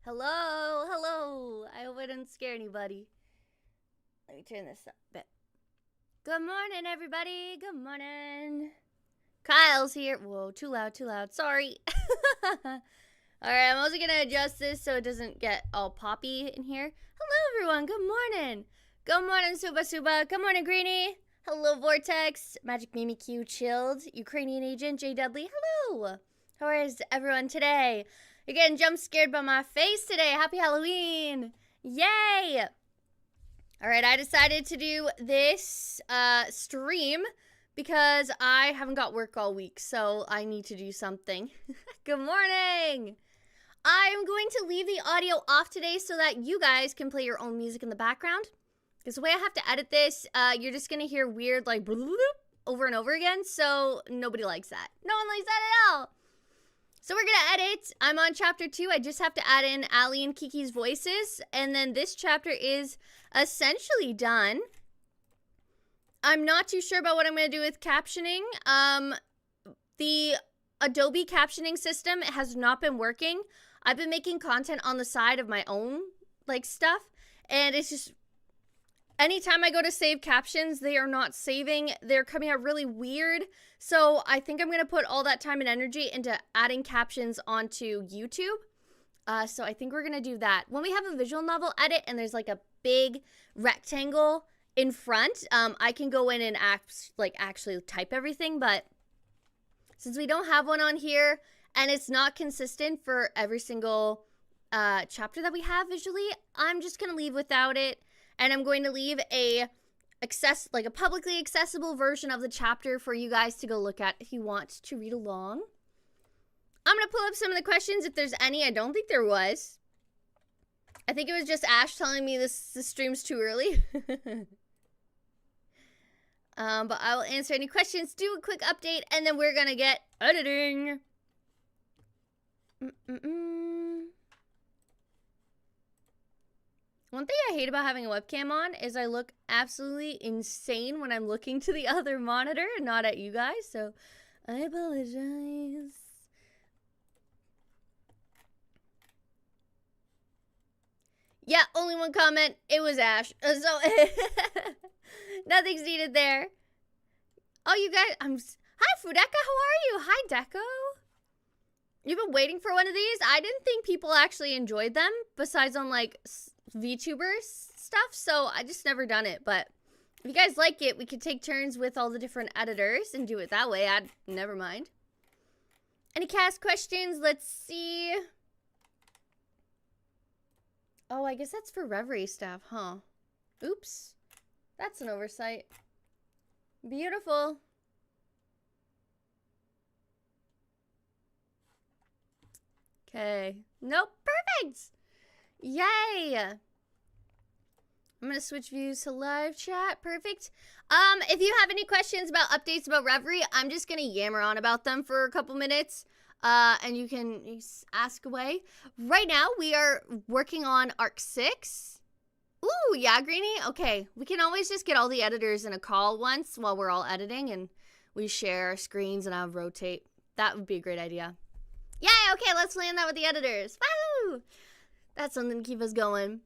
Hello, hello. I hope I didn't scare anybody. Let me turn this up a bit. Good morning, everybody. Good morning. Kyle's here. Whoa, too loud, too loud. Sorry. All right, I'm also going to adjust this so it doesn't get all poppy in here. Hello, everyone. Good morning. Good morning, Suba Suba. Good morning, Greenie. Hello, Vortex. Magic Mimi Q, Chilled. Ukrainian Agent, J. Dudley. Hello. How is everyone today? You're getting jump scared by my face today. Happy Halloween. Yay. All right, I decided to do this stream because I haven't got work all week, so I need to do something. Good morning. I'm going to leave the audio off today so that you guys can play your own music in the background. Because the way I have to edit this, you're just going to hear weird, like, over and over again, so nobody likes that. No one likes that at all. So we're going to edit. I'm on chapter 2. I just have to add in Ali and Kiki's voices. And then this chapter is essentially done. I'm not too sure about what I'm going to do with captioning. The Adobe captioning system has not been working. I've been making content on the side of my own, like, stuff. And it's just, anytime I go to save captions, they are not saving. They're coming out really weird. So I think I'm going to put all that time and energy into adding captions onto YouTube. So I think we're going to do that. When we have a visual novel edit and there's like a big rectangle in front, I can go in and actually type everything. But since we don't have one on here and it's not consistent for every single chapter that we have visually, I'm just going to leave without it. And I'm going to leave a publicly accessible version of the chapter for you guys to go look at if you want to read along. I'm going to pull up some of the questions if there's any. I don't think there was. I think it was just Ash telling me this stream's too early. But I will answer any questions, do a quick update, and then we're going to get editing. One thing I hate about having a webcam on is I look absolutely insane when I'm looking to the other monitor and not at you guys, so I apologize. Yeah, only one comment. It was Ash. So, nothing's needed there. Oh, you guys, hi, Fudeka, how are you? Hi, Deco. You've been waiting for one of these? I didn't think people actually enjoyed them, besides on, like, VTubers stuff, so I just never done it. But if you guys like it, we could take turns with all the different editors and do it that way. I'd never mind. Any cast questions? Let's see. Oh, I guess that's for Reverie staff, huh? Oops. That's an oversight. Beautiful. Okay. Nope. Perfect. Yay! I'm gonna switch views to live chat. Perfect. If you have any questions about updates about Reverie, I'm just gonna yammer on about them for a couple minutes. And you can ask away. Right now, we are working on Arc 6. Ooh, yeah, Greenie? Okay, we can always just get all the editors in a call once while we're all editing, and we share our screens and I'll rotate. That would be a great idea. Yay, okay, let's land that with the editors. Woo! That's something to keep us going.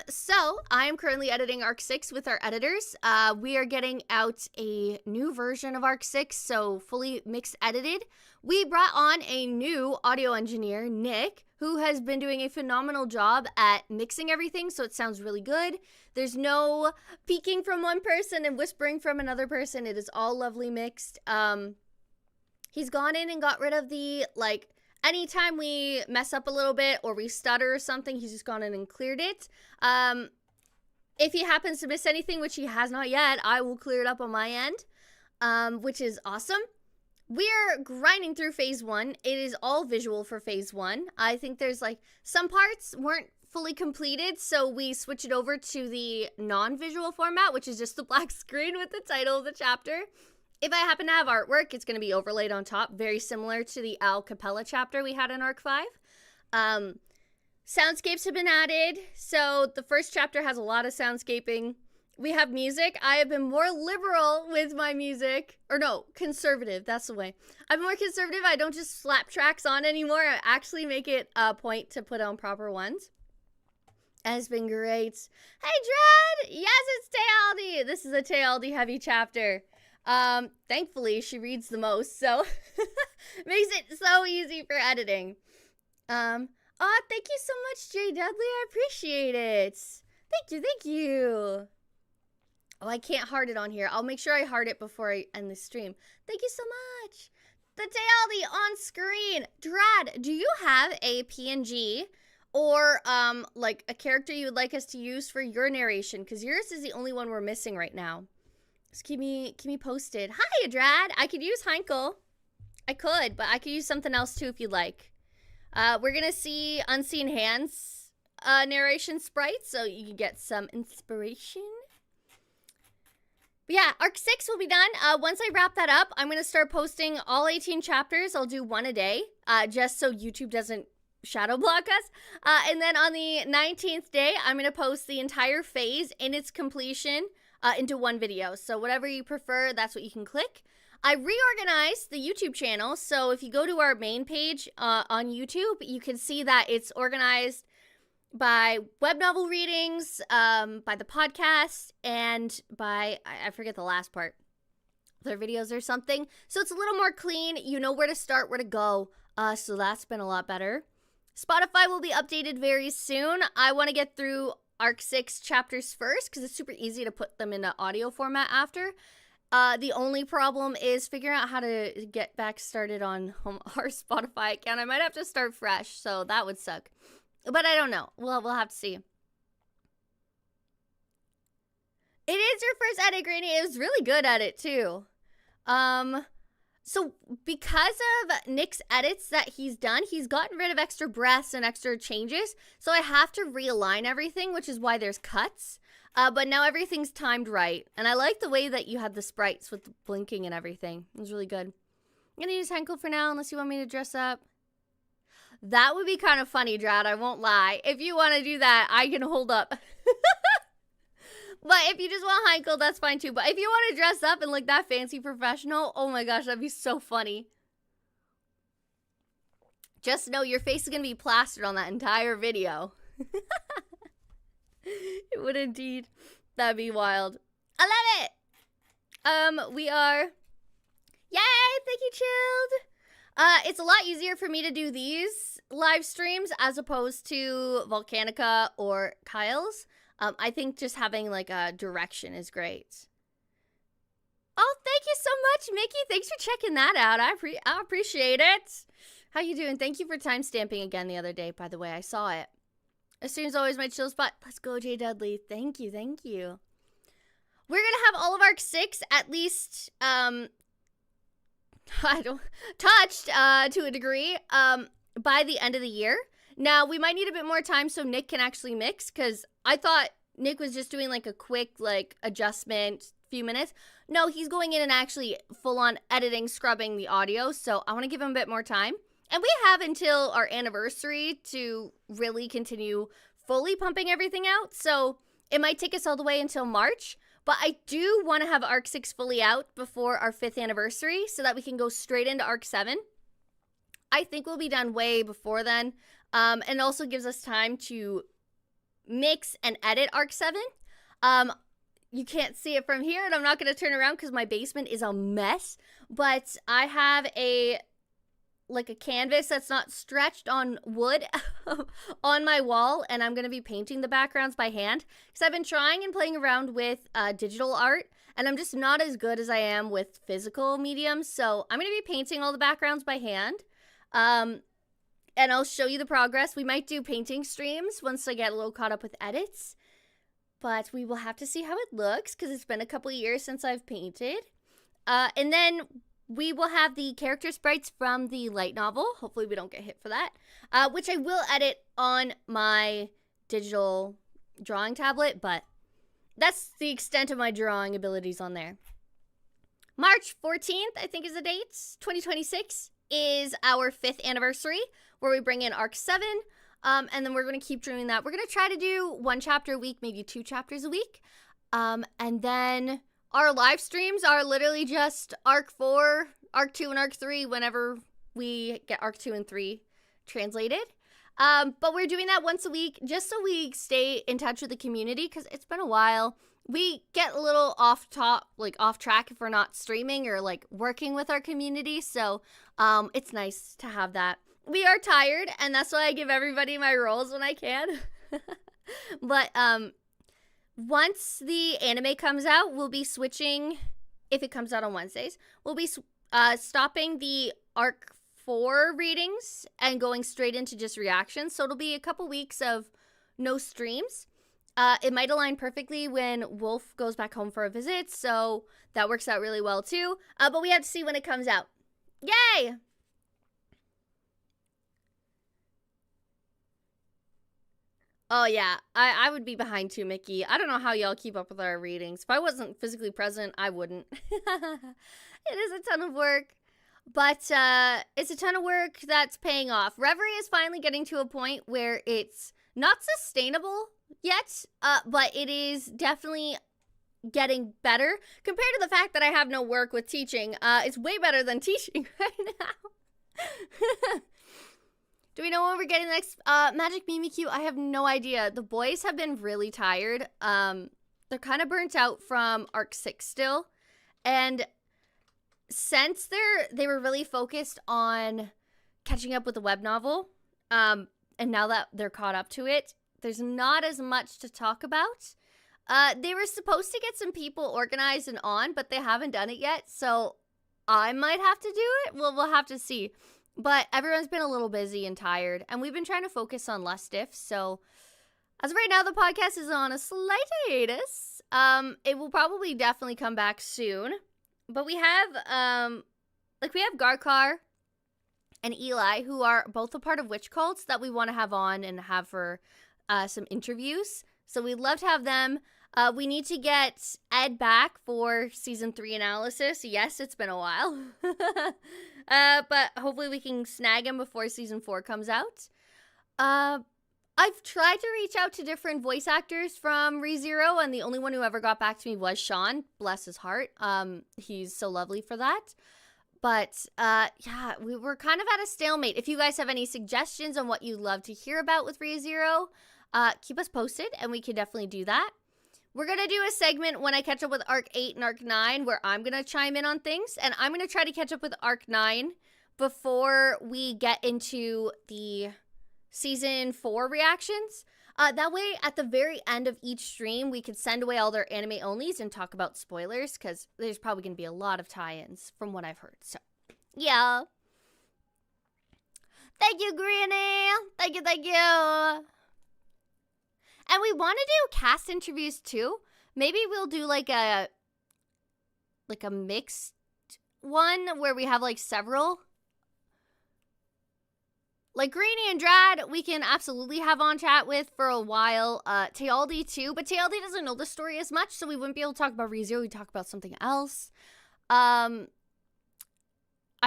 So I am currently editing Arc 6 with our editors. We are getting out a new version of Arc 6, so fully mixed edited. We brought on a new audio engineer, Nick, who has been doing a phenomenal job at mixing everything, so it sounds really good. There's no peeking from one person and whispering from another person. It is all lovely mixed. He's gone in and got rid of the, like, anytime we mess up a little bit or we stutter or something, he's just gone in and cleared it. If he happens to miss anything, which he has not yet, I will clear it up on my end, which is awesome. We're grinding through phase 1. It is all visual for phase 1. I think there's, like, some parts weren't fully completed, so we switch it over to the non-visual format, which is just the black screen with the title of the chapter. If I happen to have artwork, it's going to be overlaid on top, very similar to the Al Capella chapter we had in Arc 5. Soundscapes have been added, so the first chapter has a lot of soundscaping. we have music. I have been more liberal with my music. Or no, conservative. That's the way. I'm more conservative. I don't just slap tracks on anymore. I actually make it a point to put on proper ones. And it's been great. Hey, Dread! Yes, it's Tealdi. This is a Tealdi heavy chapter. Thankfully, she reads the most, so makes it so easy for editing. Oh, thank you so much, Jay Dudley. I appreciate it. Thank you. Oh, I can't heart it on here. I'll make sure I heart it before I end the stream. Thank you so much. The Tealdi on screen. Drad, do you have a PNG or like a character you would like us to use for your narration? Because yours is the only one we're missing right now. Just keep me posted. Hi, Drad. I could use Heinkel. I could, but I could use something else too if you'd like. We're gonna see Unseen Hands narration sprites, so you can get some inspiration. But yeah, Arc 6 will be done. Once I wrap that up, I'm gonna start posting all 18 chapters. I'll do one a day, just so YouTube doesn't shadow block us. And then on the 19th day, I'm gonna post the entire phase in its completion into one video. So whatever you prefer, that's what you can click. I reorganized the YouTube channel, so if you go to our main page on YouTube, you can see that it's organized by web novel readings, by the podcast, and by, I forget the last part, their videos or something. So it's a little more clean. You know where to start, where to go. So that's been a lot better. Spotify will be updated very soon. I want to get through Arc 6 chapters first, because it's super easy to put them into audio format after. The only problem is figuring out how to get back started on our Spotify account. I might have to start fresh, so that would suck. But I don't know. We'll have to see. It is your first edit, Granny. It was really good at it, too. So because of Nick's edits that he's done, he's gotten rid of extra breaths and extra changes. So I have to realign everything, which is why there's cuts. But now everything's timed right. And I like the way that you had the sprites with the blinking and everything. It was really good. I'm going to use Henkel for now, unless you want me to dress up. That would be kind of funny, Drad. I won't lie. If you want to do that, I can hold up. But if you just want Heinkel, that's fine too. But if you want to dress up and look that fancy professional, oh my gosh, that'd be so funny. Just know your face is going to be plastered on that entire video. It would indeed. That'd be wild. I love it. We are... Yay! Thank you, Chilled. It's a lot easier for me to do these live streams as opposed to Volcanica or Kyle's. I think just having like a direction is great. Oh, thank you so much, Mickey. Thanks for checking that out. I appreciate it. How you doing? Thank you for timestamping again the other day, by the way. I saw it. As soon as always my chill spot. Let's go, Jay Dudley. Thank you. We're going to have all of Arc 6 at least, touched to a degree by the end of the year. Now, we might need a bit more time so Nick can actually mix, because I thought Nick was just doing like a quick adjustment, few minutes. No, he's going in and actually full-on editing, scrubbing the audio, so I want to give him a bit more time. And we have until our anniversary to really continue fully pumping everything out, so it might take us all the way until March. But I do want to have Arc 6 fully out before our 5th anniversary so that we can go straight into Arc 7. I think we'll be done way before then. And it also gives us time to mix and edit Arc 7. You can't see it from here, and I'm not going to turn around because my basement is a mess. But I have a canvas that's not stretched on wood on my wall, and I'm going to be painting the backgrounds by hand because I've been trying and playing around with digital art, and I'm just not as good as I am with physical mediums, so I'm going to be painting all the backgrounds by hand, and I'll show you the progress. We might do painting streams once I get a little caught up with edits, but we will have to see how it looks because it's been a couple of years since I've painted, and then we will have the character sprites from the light novel. Hopefully we don't get hit for that. Which I will edit on my digital drawing tablet, but that's the extent of my drawing abilities on there. March 14th, I think is the date. 2026 is our 5th anniversary, where we bring in Arc 7. And then we're going to keep doing that. We're going to try to do 1 chapter a week, maybe 2 chapters a week. And then our live streams are literally just Arc 4, Arc 2, and Arc 3 whenever we get Arc 2 and 3 translated. But we're doing that once a week just so we stay in touch with the community because it's been a while. We get a little off track if we're not streaming or like working with our community. So it's nice to have that. We are tired, and that's why I give everybody my roles when I can. But once the anime comes out, we'll be switching, if it comes out on Wednesdays, we'll be stopping the Arc 4 readings and going straight into just reactions. So it'll be a couple weeks of no streams. It might align perfectly when Wolf goes back home for a visit, so that works out really well too. But we have to see when it comes out. Yay! Oh, yeah. I would be behind too, Mickey. I don't know how y'all keep up with our readings. If I wasn't physically present, I wouldn't. It is a ton of work. But it's a ton of work that's paying off. Reverie is finally getting to a point where it's not sustainable yet, but it is definitely getting better. Compared to the fact that I have no work with teaching, it's way better than teaching right now. Do we know when we're getting the next Magic Mimikyu? I have no idea. The boys have been really tired. They're kind of burnt out from Arc 6 still. And since they were really focused on catching up with the web novel, and now that they're caught up to it, there's not as much to talk about. They were supposed to get some people organized and on, but they haven't done it yet. So I might have to do it. Well, we'll have to see. But everyone's been a little busy and tired, and we've been trying to focus on less diffs. So as of right now, the podcast is on a slight hiatus. It will probably definitely come back soon. But we have, we have Garkar and Eli, who are both a part of Witch Cults that we want to have on and have for some interviews. So we'd love to have them. We need to get Ed back for season 3 analysis. Yes, it's been a while. But hopefully we can snag him before season 4 comes out. I've tried to reach out to different voice actors from ReZero, and the only one who ever got back to me was Sean. Bless his heart. He's so lovely for that. But, yeah, we were kind of at a stalemate. If you guys have any suggestions on what you'd love to hear about with ReZero, keep us posted, and we can definitely do that. We're going to do a segment when I catch up with Arc 8 and Arc 9 where I'm going to chime in on things, and I'm going to try to catch up with Arc 9 before we get into the Season 4 reactions. That way, at the very end of each stream, we could send away all their anime-onlys and talk about spoilers, because there's probably going to be a lot of tie-ins from what I've heard. So, yeah. Thank you, Granny. Thank you, thank you. And we want to do cast interviews too. Maybe we'll do like a mixed one where we have like several. Like Greeny and Drad, we can absolutely have on chat with for a while. Tealdi too, but Tealdi doesn't know the story as much, so we wouldn't be able to talk about ReZero. We'd talk about something else. I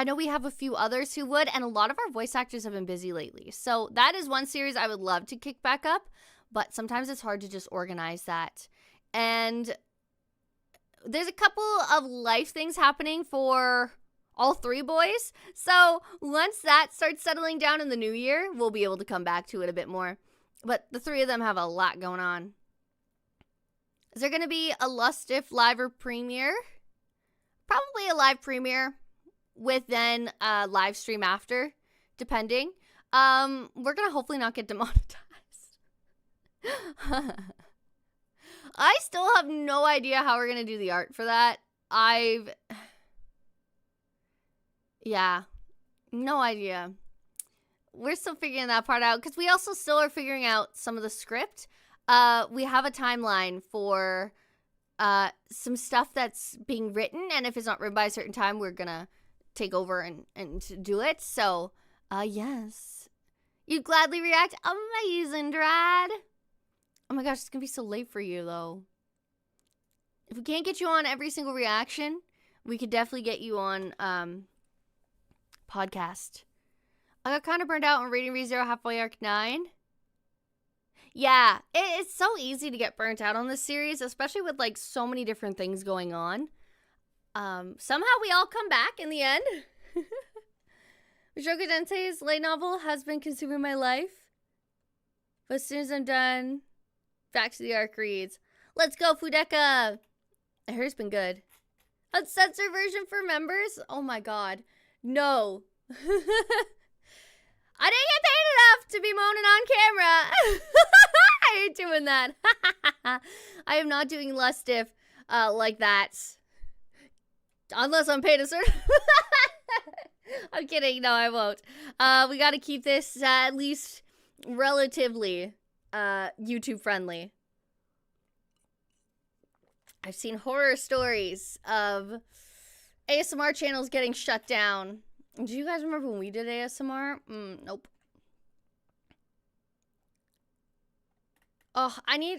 know we have a few others who would, and a lot of our voice actors have been busy lately. So that is one series I would love to kick back up. But sometimes it's hard to just organize that. And there's a couple of life things happening for all 3 boys. So once that starts settling down in the new year, we'll be able to come back to it a bit more. But the 3 of them have a lot going on. Is there going to be a Lustiff live or premiere? Probably a live premiere with then a live stream after, depending. We're going to hopefully not get demonetized. I still have no idea how we're gonna do the art for that. Yeah, no idea. We're still figuring that part out because we also still are figuring out some of the script. We have a timeline for some stuff that's being written, and if it's not written by a certain time, we're gonna take over and do it. So, yes. You'd gladly react? Amazing, Drad. Oh my gosh, it's gonna be so late for you, though. If we can't get you on every single reaction, we could definitely get you on podcast. I got kind of burned out on reading ReZero halfway Arc 9. Yeah, it's so easy to get burnt out on this series, especially with like so many different things going on. Somehow we all come back in the end. Mushoku Tensei's light novel has been consuming my life. But as soon as I'm done, back to the arc reads. Let's go, Fudeka! I heard it's been good. Uncensored version for members? Oh my god. No. I didn't get paid enough to be moaning on camera. I ain't doing that. I am not doing less diff like that. Unless I'm paid a certain... I'm kidding. No, I won't. We gotta keep this at least relatively YouTube friendly. I've seen horror stories of ASMR channels getting shut down. Do you guys remember when we did ASMR? Nope. Oh, I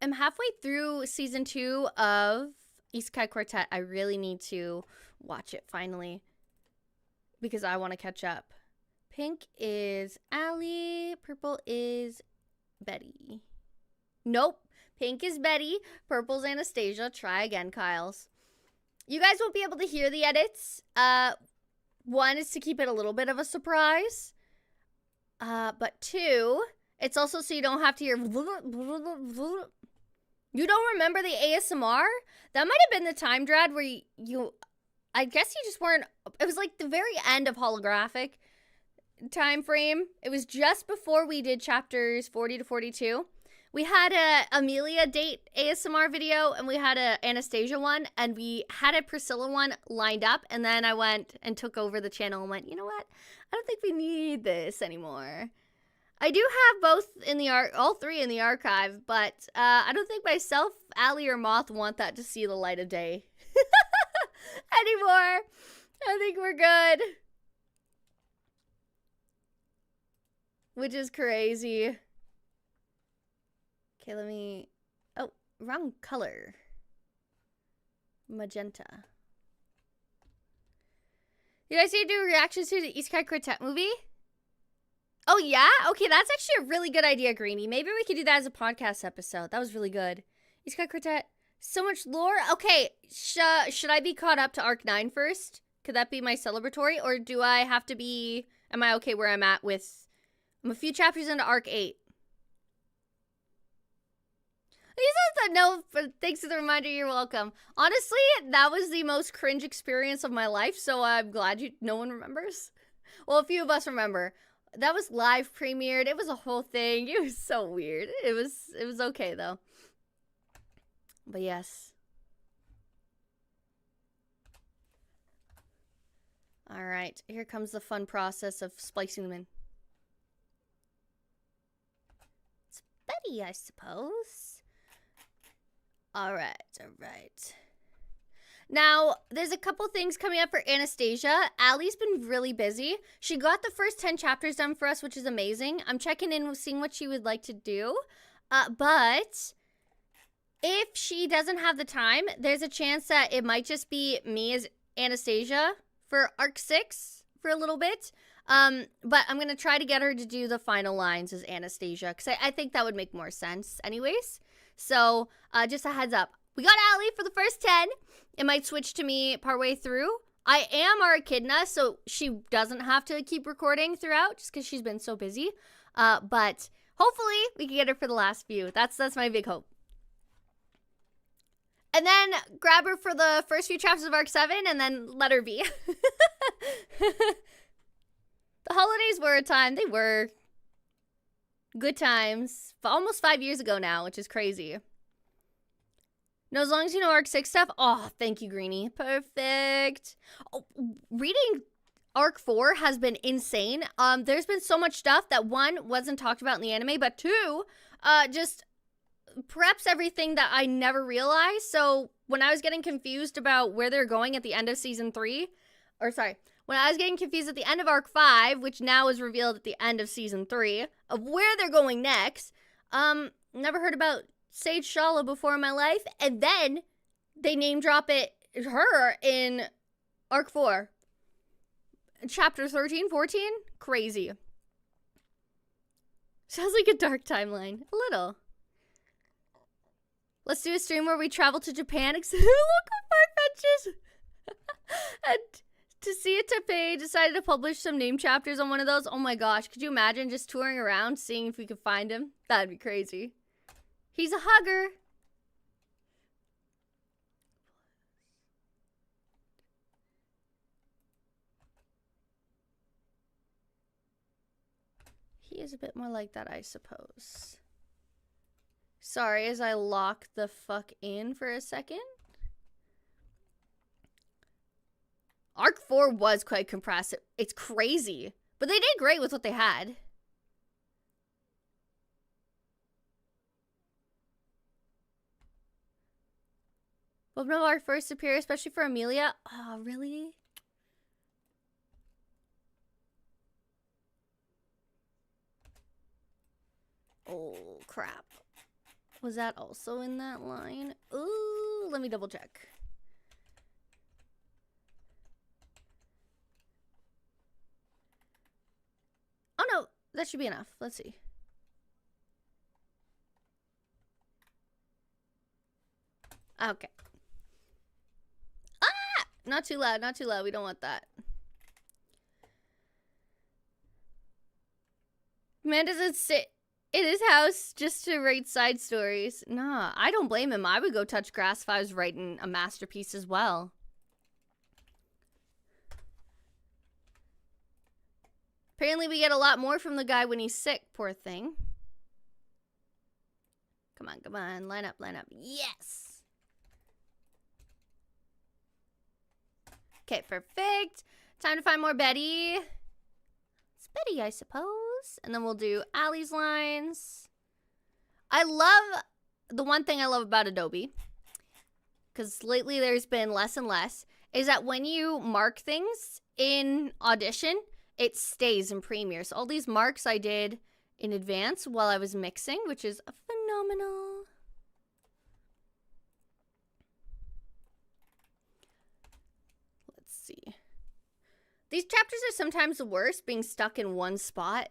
am halfway through season 2 of Isekai Quartet. I really need to watch it finally because I want to catch up. Pink is Allie. Purple is Betty. Nope. Pink is Betty. Purple's Anastasia. Try again, Kyles. You guys won't be able to hear the edits. One is to keep it a little bit of a surprise. But two, it's also so you don't have to hear... You don't remember the ASMR? That might have been the time dread where you I guess you just weren't... It was like the very end of holographic time frame. It was just before we did chapters 40 to 42. We had a Amelia date ASMR video, and we had a Anastasia one, and we had a Priscilla one lined up, and then I went and took over the channel and went, you know what? I don't think we need this anymore. I do have both in the all three in the archive, but I don't think myself, Allie, or Moth want that to see the light of day anymore. I think we're good. Which is crazy. Okay, let me... Oh, wrong color. Magenta. You guys need to do reactions to the Isekai Quartet movie? Oh, yeah? Okay, that's actually a really good idea, Greenie. Maybe we could do that as a podcast episode. That was really good. Isekai Quartet. So much lore. Okay, should I be caught up to Arc 9 first? Could that be my celebratory? Or do I have to be... Am I okay where I'm at with... I'm a few chapters into Arc 8. No, thanks for the reminder. You're welcome. Honestly, that was the most cringe experience of my life, so I'm glad no one remembers. Well, a few of us remember. That was live premiered. It was a whole thing. It was so weird. It was okay though. But yes. All right, here comes the fun process of splicing them in. It's Betty, I suppose. All right. Now, there's a couple things coming up for Anastasia. Allie's been really busy. She got the first 10 chapters done for us, which is amazing. I'm checking in with seeing what she would like to do. But if she doesn't have the time, there's a chance that it might just be me as Anastasia for Arc 6 for a little bit. But I'm going to try to get her to do the final lines as Anastasia, because I think that would make more sense anyways. So, just a heads up. We got Allie for the first 10. It might switch to me partway through. I am our echidna, so she doesn't have to keep recording throughout, just because she's been so busy. But hopefully, we can get her for the last few. That's my big hope. And then grab her for the first few chapters of Arc 7, and then let her be. The holidays were a time. They were good times. Almost 5 years ago now, which is crazy. No, as long as you know Arc 6 stuff. Oh, thank you, Greenie. Perfect. Oh, reading Arc 4 has been insane. There's been so much stuff that, one, wasn't talked about in the anime, but two, just preps everything that I never realized. So when I was getting confused about where they're going at the end of season 3, when I was getting confused at the end of Arc 5, which now is revealed at the end of season 3, of where they're going next, never heard about Sage Shala before in my life, and then they name drop her in Arc 4. Chapter 13, 14? Crazy. Sounds like a dark timeline. A little. Let's do a stream where we travel to Japan. Look at park benches. And to see it, Taipei decided to publish some name chapters on one of those. Oh my gosh, could you imagine just touring around, seeing if we could find him? That'd be crazy. He's a hugger. He is a bit more like that, I suppose. Sorry, as I lock the fuck in for a second. Arc 4 was quite compressed. It's crazy. But they did great with what they had. Welcome to our first superior, especially for Amelia. Oh, really? Oh, crap. Was that also in that line? Ooh, let me double check. Oh no, that should be enough. Let's see. Okay. Ah! Not too loud, not too loud. We don't want that. Man doesn't sit in his house just to write side stories. Nah, I don't blame him. I would go touch grass if I was writing a masterpiece as well. Apparently we get a lot more from the guy when he's sick, poor thing. Come on, come on. Line up, line up. Yes! Okay, perfect. Time to find more Betty. It's Betty, I suppose. And then we'll do Allie's lines. I love, the one thing I love about Adobe, because lately there's been less and less, is that when you mark things in Audition, it stays in Premiere. So all these marks I did in advance while I was mixing, which is phenomenal. Let's see. These chapters are sometimes the worst, being stuck in one spot.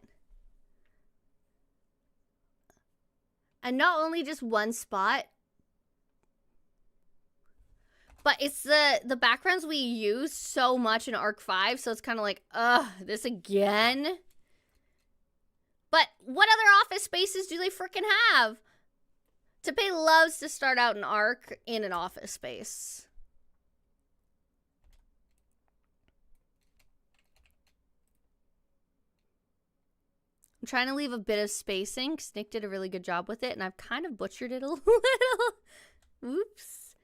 And not only just one spot, but it's the backgrounds we use so much in Arc 5, so it's kind of like, ugh, this again? But what other office spaces do they freaking have? Taipei loves to start out an arc in an office space. I'm trying to leave a bit of spacing, because Nick did a really good job with it, and I've kind of butchered it a little. Oops.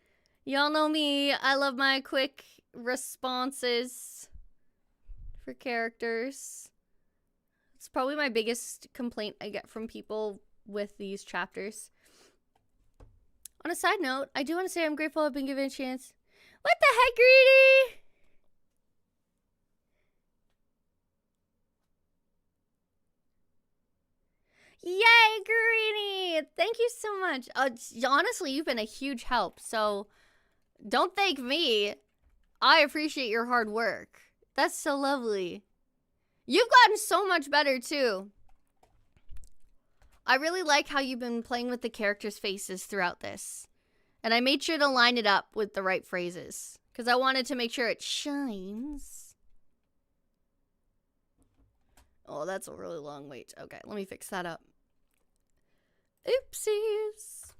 Y'all know me. I love my quick responses for characters. It's probably my biggest complaint I get from people with these chapters. On a side note, I do want to say I'm grateful I've been given a chance. What the heck, Greedy? Yay, Greedy! Thank you so much. Honestly, you've been a huge help, so don't thank me. I appreciate your hard work. That's so lovely. You've gotten so much better, too. I really like how you've been playing with the characters' faces throughout this. And I made sure to line it up with the right phrases, because I wanted to make sure it shines. Oh, that's a really long wait. Okay, let me fix that up. Oopsies.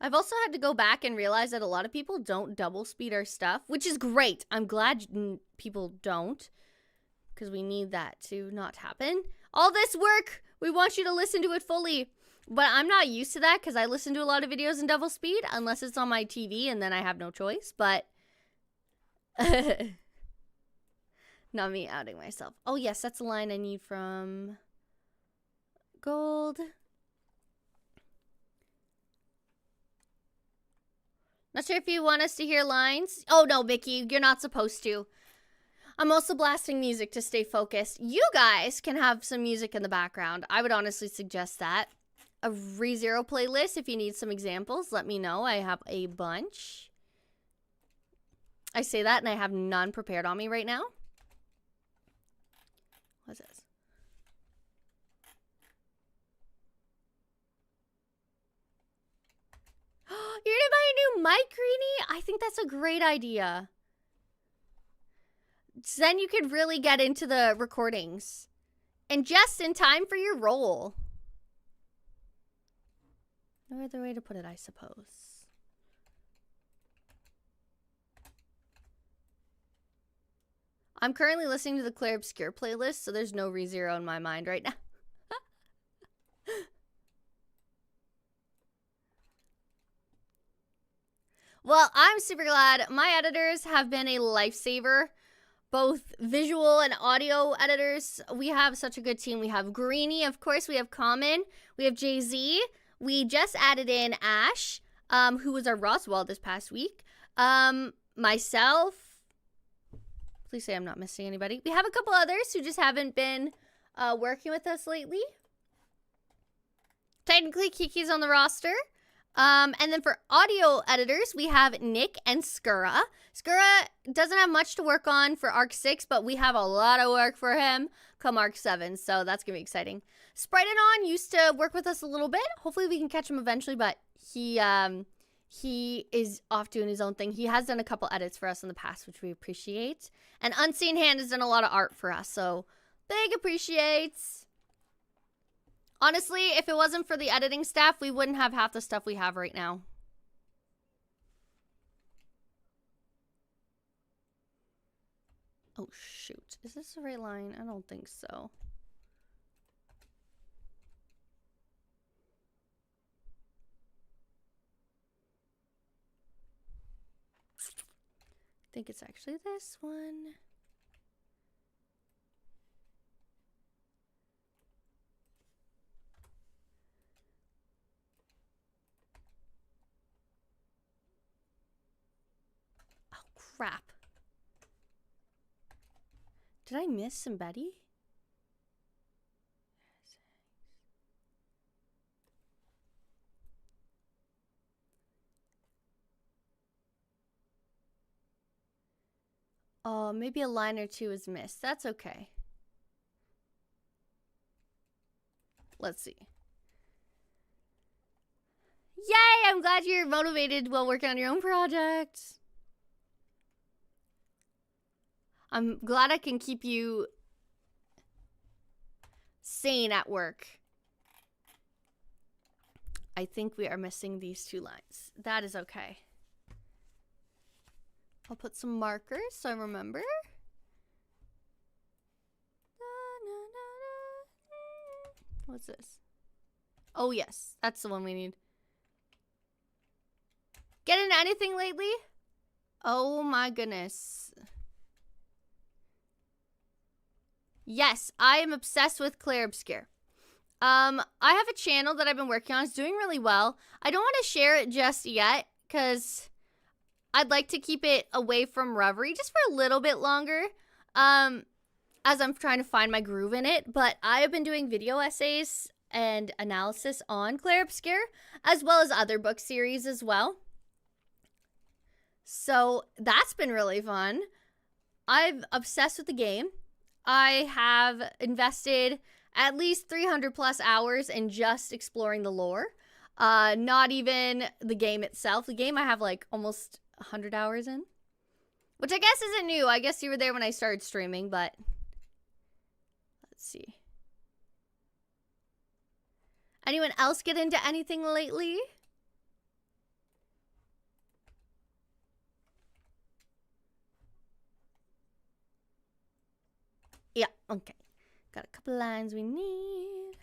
I've also had to go back and realize that a lot of people don't double speed our stuff, which is great. I'm glad people don't, because we need that to not happen. All this work, we want you to listen to it fully. But I'm not used to that, because I listen to a lot of videos in double speed, unless it's on my TV, and then I have no choice. But not me outing myself. Oh, yes, that's a line I need from Gold. Not sure if you want us to hear lines. Oh, no, Vicky, you're not supposed to. I'm also blasting music to stay focused. You guys can have some music in the background. I would honestly suggest that. A ReZero playlist, if you need some examples, let me know. I have a bunch. I say that and I have none prepared on me right now. What's this? You're gonna buy a new mic, Greenie? I think that's a great idea. So then you could really get into the recordings. And just in time for your role. No other way to put it, I suppose. I'm currently listening to the Claire Obscure playlist, so there's no ReZero in my mind right now. Well, I'm super glad. My editors have been a lifesaver. Both visual and audio editors. We have such a good team. We have Greenie, of course. We have Common. We have Jay-Z. We just added in Ash, who was our Roswell this past week. Myself. Please say I'm not missing anybody. We have a couple others who just haven't been working with us lately. Technically, Kiki's on the roster. And then for audio editors, we have Nick and Skura. Skura doesn't have much to work on for Arc 6, but we have a lot of work for him come Arc 7, so that's going to be exciting. Sprite and On used to work with us a little bit. Hopefully we can catch him eventually, but he is off doing his own thing. He has done a couple edits for us in the past, which we appreciate. And Unseen Hand has done a lot of art for us, so big appreciates. Honestly, if it wasn't for the editing staff, we wouldn't have half the stuff we have right now. Oh, shoot. Is this the right line? I don't think so. I think it's actually this one. Crap. Did I miss somebody? Oh, maybe a line or two is missed. That's okay. Let's see. Yay! I'm glad you're motivated while working on your own project. I'm glad I can keep you sane at work. I think we are missing these two lines. That is okay. I'll put some markers so I remember. What's this? Oh, yes. That's the one we need. Get into anything lately? Oh, my goodness. Yes, I am obsessed with Claire Obscure. I have a channel that I've been working on. It's doing really well. I don't want to share it just yet because I'd like to keep it away from Reverie just for a little bit longer as I'm trying to find my groove in it. But I have been doing video essays and analysis on Claire Obscure as well as other book series as well. So that's been really fun. I'm obsessed with the game. I have invested at least 300 plus hours in just exploring the lore. Not even the game itself. The game I have like almost 100 hours in. Which I guess isn't new. I guess you were there when I started streaming, but let's see. Anyone else get into anything lately? Yeah, okay. Got a couple lines we need.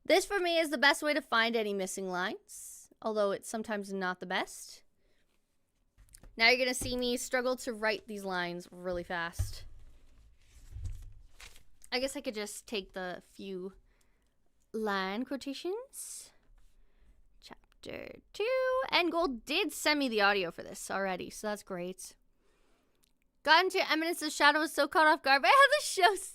This for me is the best way to find any missing lines, although it's sometimes not the best. Now you're gonna see me struggle to write these lines really fast. I guess I could just take the few line quotations. Chapter 2. And Gold did send me the audio for this already, so that's great. Got into Eminence of Shadow, was so caught off guard by how the show's...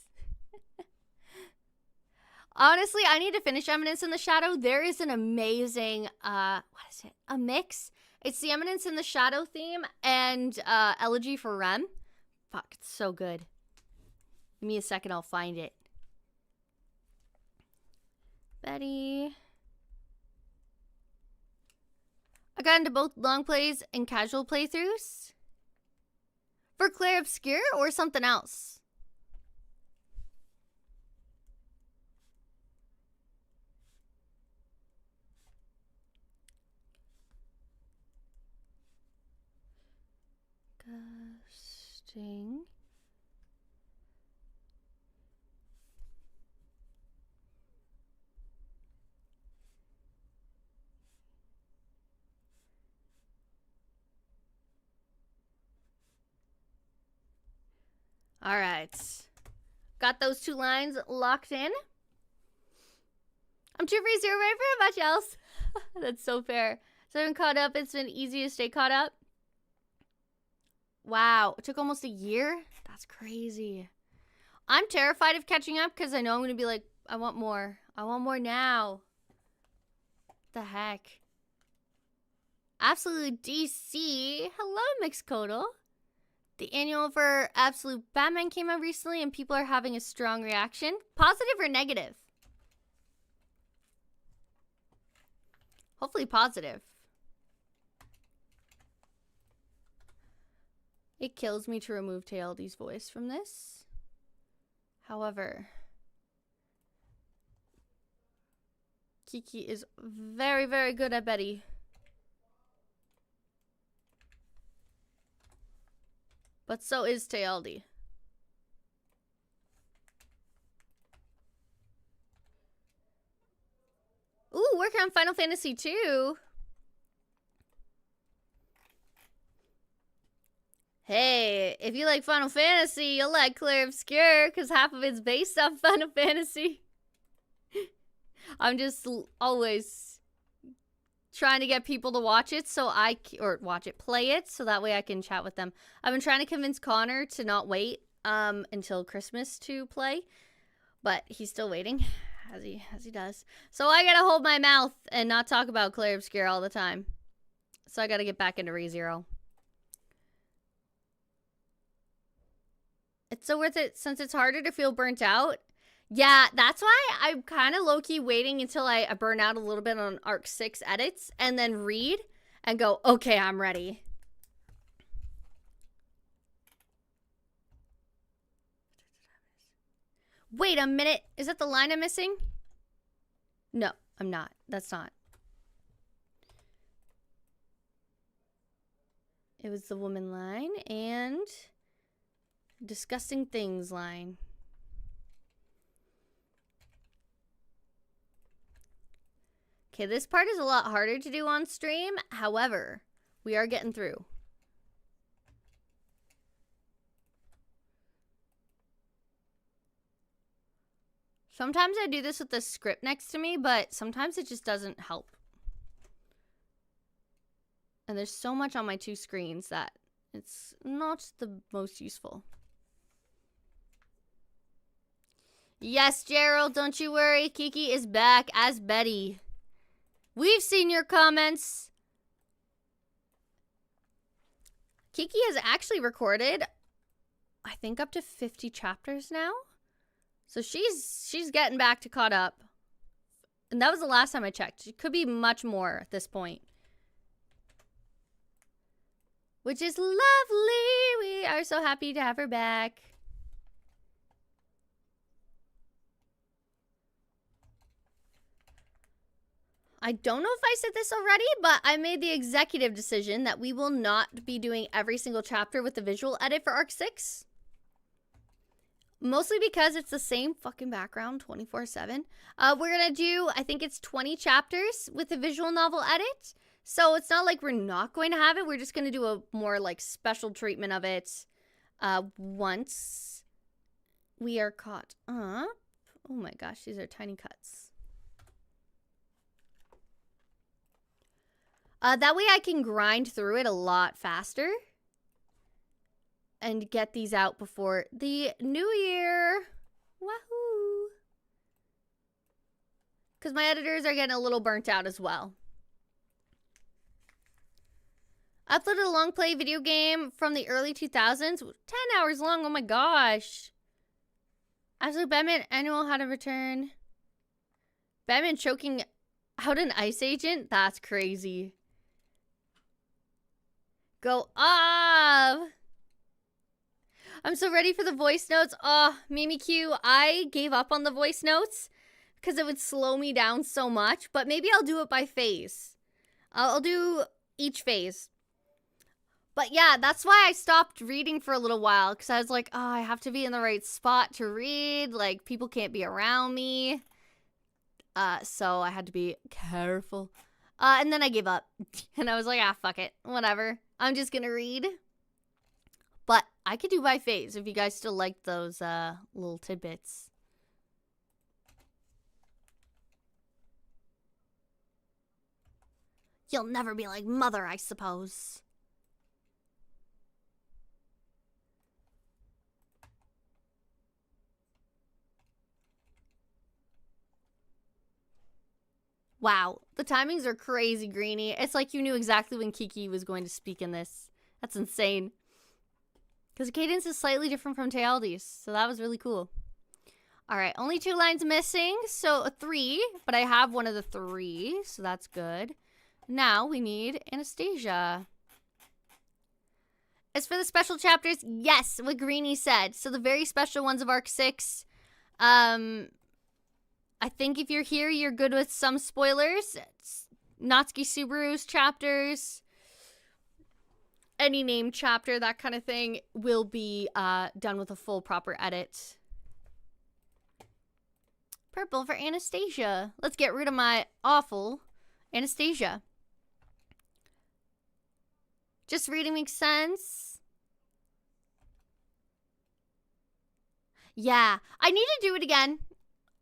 Honestly, I need to finish Eminence in the Shadow. There is an amazing, what is it? A mix? It's the Eminence in the Shadow theme and Elegy for Rem. Fuck, it's so good. Give me a second, I'll find it. Betty. I got into both long plays and casual playthroughs. For Clair Obscur or something else? Gusting. All right. Got those 2 lines locked in. I'm 2 for 0 right for much else. That's so fair. So I've been caught up. It's been easy to stay caught up. Wow. It took almost a year? That's crazy. I'm terrified of catching up because I know I'm going to be like, I want more. I want more now. What the heck? Absolute DC. Hello, Mixcodal. The annual for Absolute Batman came out recently and people are having a strong reaction. Positive or negative? Hopefully positive. It kills me to remove TLD's voice from this. However, Kiki is very, very good at Betty. But so is TLD. Ooh, working on Final Fantasy 2. Hey, if you like Final Fantasy, you'll like Clair Obscur, because half of it's based off Final Fantasy. I'm just always trying to get people to watch it play it, so that way I can chat with them. I've been trying to convince Connor to not wait until Christmas to play, but he's still waiting, as he does. So I gotta hold my mouth and not talk about Clair Obscur all the time. So I gotta get back into ReZero. It's so worth it since it's harder to feel burnt out. Yeah, that's why I'm kind of low-key waiting until I burn out a little bit on Arc 6 edits and then read and go, okay, I'm ready. Wait a minute. Is that the line I'm missing? No, I'm not. That's not. It was the woman line and disgusting things line. Okay, this part is a lot harder to do on stream. However, we are getting through. Sometimes I do this with the script next to me, but sometimes it just doesn't help. And there's so much on my 2 screens that it's not the most useful. Yes, Gerald, don't you worry. Kiki is back as Betty. We've seen your comments. Kiki has actually recorded, I think, up to 50 chapters now. So she's getting back to caught up. And that was the last time I checked. It could be much more at this point. Which is lovely. We are so happy to have her back. I don't know if I said this already, but I made the executive decision that we will not be doing every single chapter with the visual edit for Arc 6. Mostly because it's the same fucking background 24/7. We're gonna do, I think it's 20 chapters with the visual novel edit. So it's not like we're not going to have it. We're just gonna do a more like special treatment of it once we are caught up. Oh my gosh, these are tiny cuts. That way I can grind through it a lot faster and get these out before the new year. Wahoo! because my editors are getting a little burnt out as well. Uploaded a long play video game from the early 2000s. 10 hours long. Oh my gosh. Absolute Batman annual how to return. Batman choking out an ice agent? That's crazy. Go off. I'm so ready for the voice notes. Oh, Mimi Q, I gave up on the voice notes because it would slow me down so much. But maybe I'll do it by phase. I'll do each phase. But yeah, that's why I stopped reading for a little while. Because I was like, oh, I have to be in the right spot to read. Like, people can't be around me. So I had to be careful. And then I gave up. And I was like, ah, fuck it. Whatever. I'm just going to read. But I could do by phase if you guys still like those little tidbits. You'll never be like Mother, I suppose. Wow, the timings are crazy, Greeny. It's like you knew exactly when Kiki was going to speak in this. That's insane. Because the cadence is slightly different from Teal'c's, so that was really cool. All right, only 2 lines missing, so 3, but I have one of the 3, so that's good. Now we need Anastasia. As for the special chapters, yes, what Greeny said. So the very special ones of Arc 6, I think if you're here, you're good with some spoilers. It's Natsuki Subaru's chapters, any named chapter, that kind of thing, will be done with a full proper edit. Purple for Anastasia. Let's get rid of my awful Anastasia. Just reading makes sense. Yeah, I need to do it again.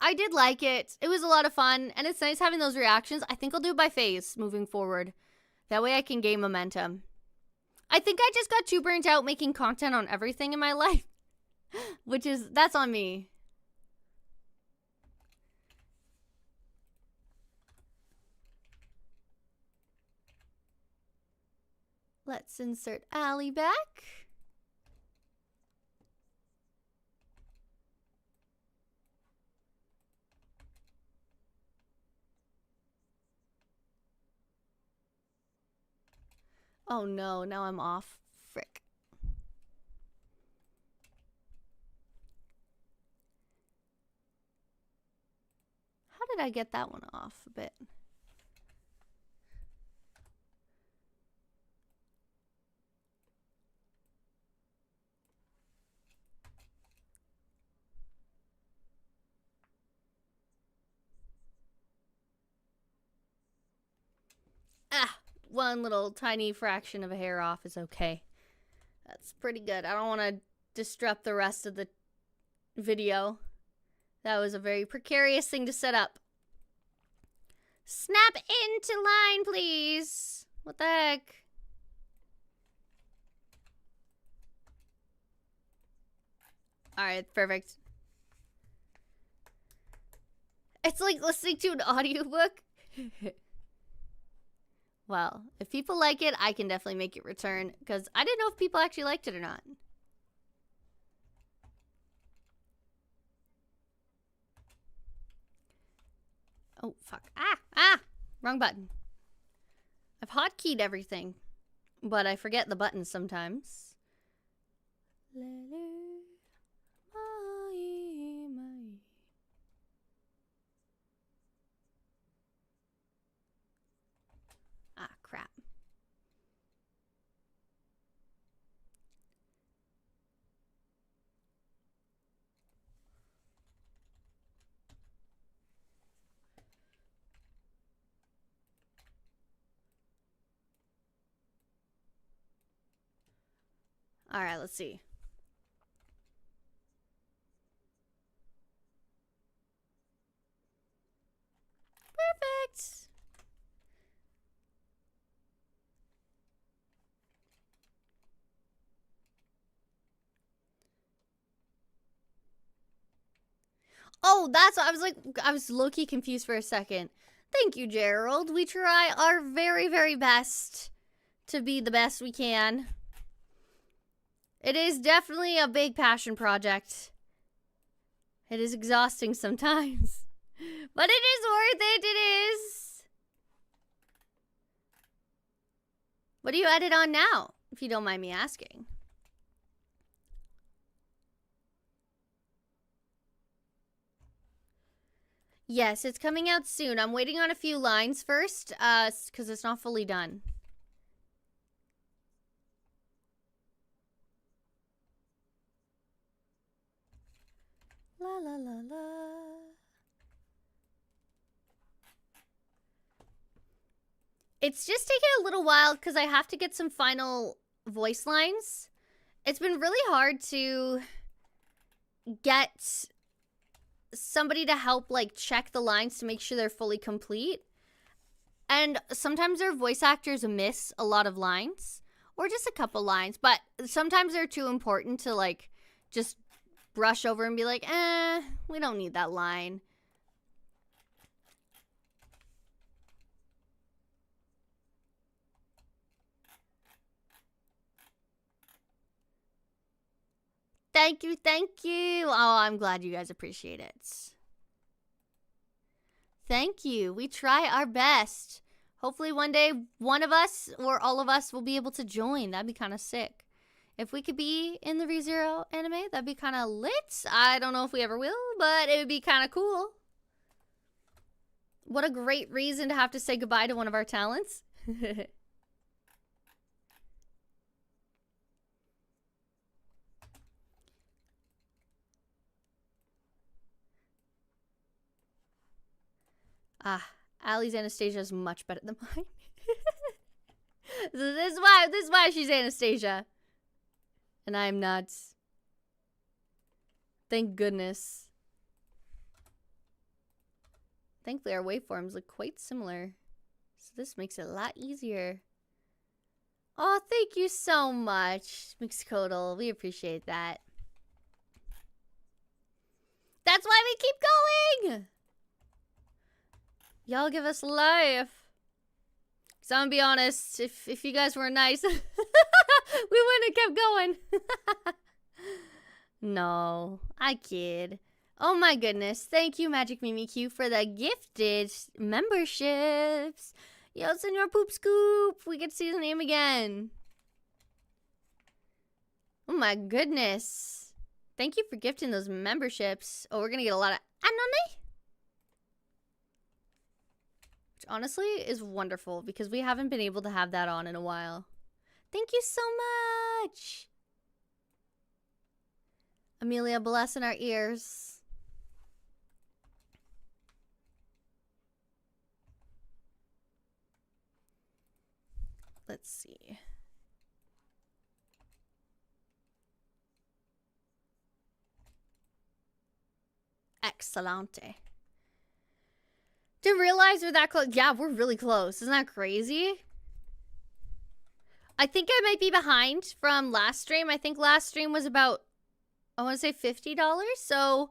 I did like it. It was a lot of fun, and it's nice having those reactions. I think I'll do it by phase moving forward. That way I can gain momentum. I think I just got too burnt out making content on everything in my life. That's on me. Let's insert Allie back. Oh no, now I'm off. Frick. How did I get that one off a bit? Ah, one little tiny fraction of a hair off is okay. That's pretty good. I don't want to disrupt the rest of the video. That was a very precarious thing to set up. Snap into line, please. What the heck? All right, perfect. It's like listening to an audiobook. Well, if people like it, I can definitely make it return, because I didn't know if people actually liked it or not. Oh, fuck. Ah! Wrong button. I've hotkeyed everything, but I forget the buttons sometimes. Ah, crap. All right, let's see. Perfect. Oh, that's what I was like. I was low-key confused for a second. Thank you, Gerald. We try our very, very best to be the best we can. It is definitely a big passion project. It is exhausting sometimes. But it is worth it, it is. What do you edit on now, if you don't mind me asking? Yes, it's coming out soon. I'm waiting on a few lines first, because it's not fully done. La la la la. It's just taking a little while because I have to get some final voice lines. It's been really hard to get somebody to help like check the lines to make sure they're fully complete. And sometimes their voice actors miss a lot of lines or just a couple lines, but sometimes they're too important to like just brush over and be like, we don't need that line. Thank you, thank you. Oh, I'm glad you guys appreciate it. Thank you. We try our best. Hopefully one day one of us or all of us will be able to join. That'd be kind of sick. If we could be in the ReZero anime, that'd be kind of lit. I don't know if we ever will, but it would be kind of cool. What a great reason to have to say goodbye to one of our talents. Allie's Anastasia is much better than mine. This is why she's Anastasia. And I'm not. Thank goodness. Thankfully, our waveforms look quite similar. So this makes it a lot easier. Oh, thank you so much, Mixcodal. We appreciate that. That's why we keep going! Y'all give us life. Cause I'm gonna be honest, if you guys were nice, we wouldn't have kept going. No, I kid. Oh my goodness. Thank you, Magic Mimikyu, for the gifted memberships. Yo, Senor Poop Scoop. We get to see his name again. Oh my goodness. Thank you for gifting those memberships. Oh, we're gonna get a lot of anone. Which honestly is wonderful because we haven't been able to have that on in a while. Thank you so much. Amelia, bless in our ears. Let's see. Excelente. Didn't realize we're that close. Yeah, we're really close. Isn't that crazy? I think I might be behind from last stream. I think last stream was about, I want to say $50. So,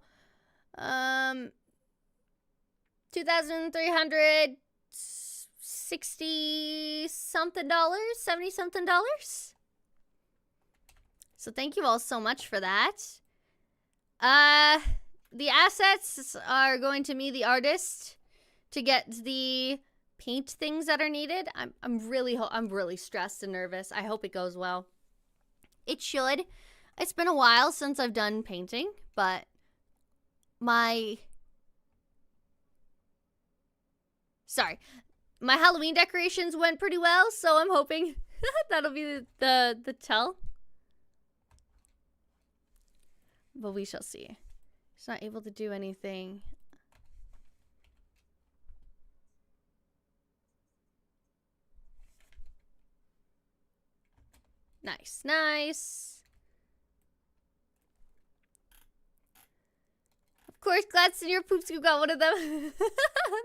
$2,360 something dollars, 70 something dollars. So thank you all so much for that. The assets are going to me, the artist, to get the paint things that are needed. I'm really stressed and nervous. I hope it goes well. It should. It's been a while since I've done painting, but my Halloween decorations went pretty well, so I'm hoping that'll be the tell. But we shall see. He's not able to do anything. Nice, nice. Of course, glad Senior Poop Scoop got one of them.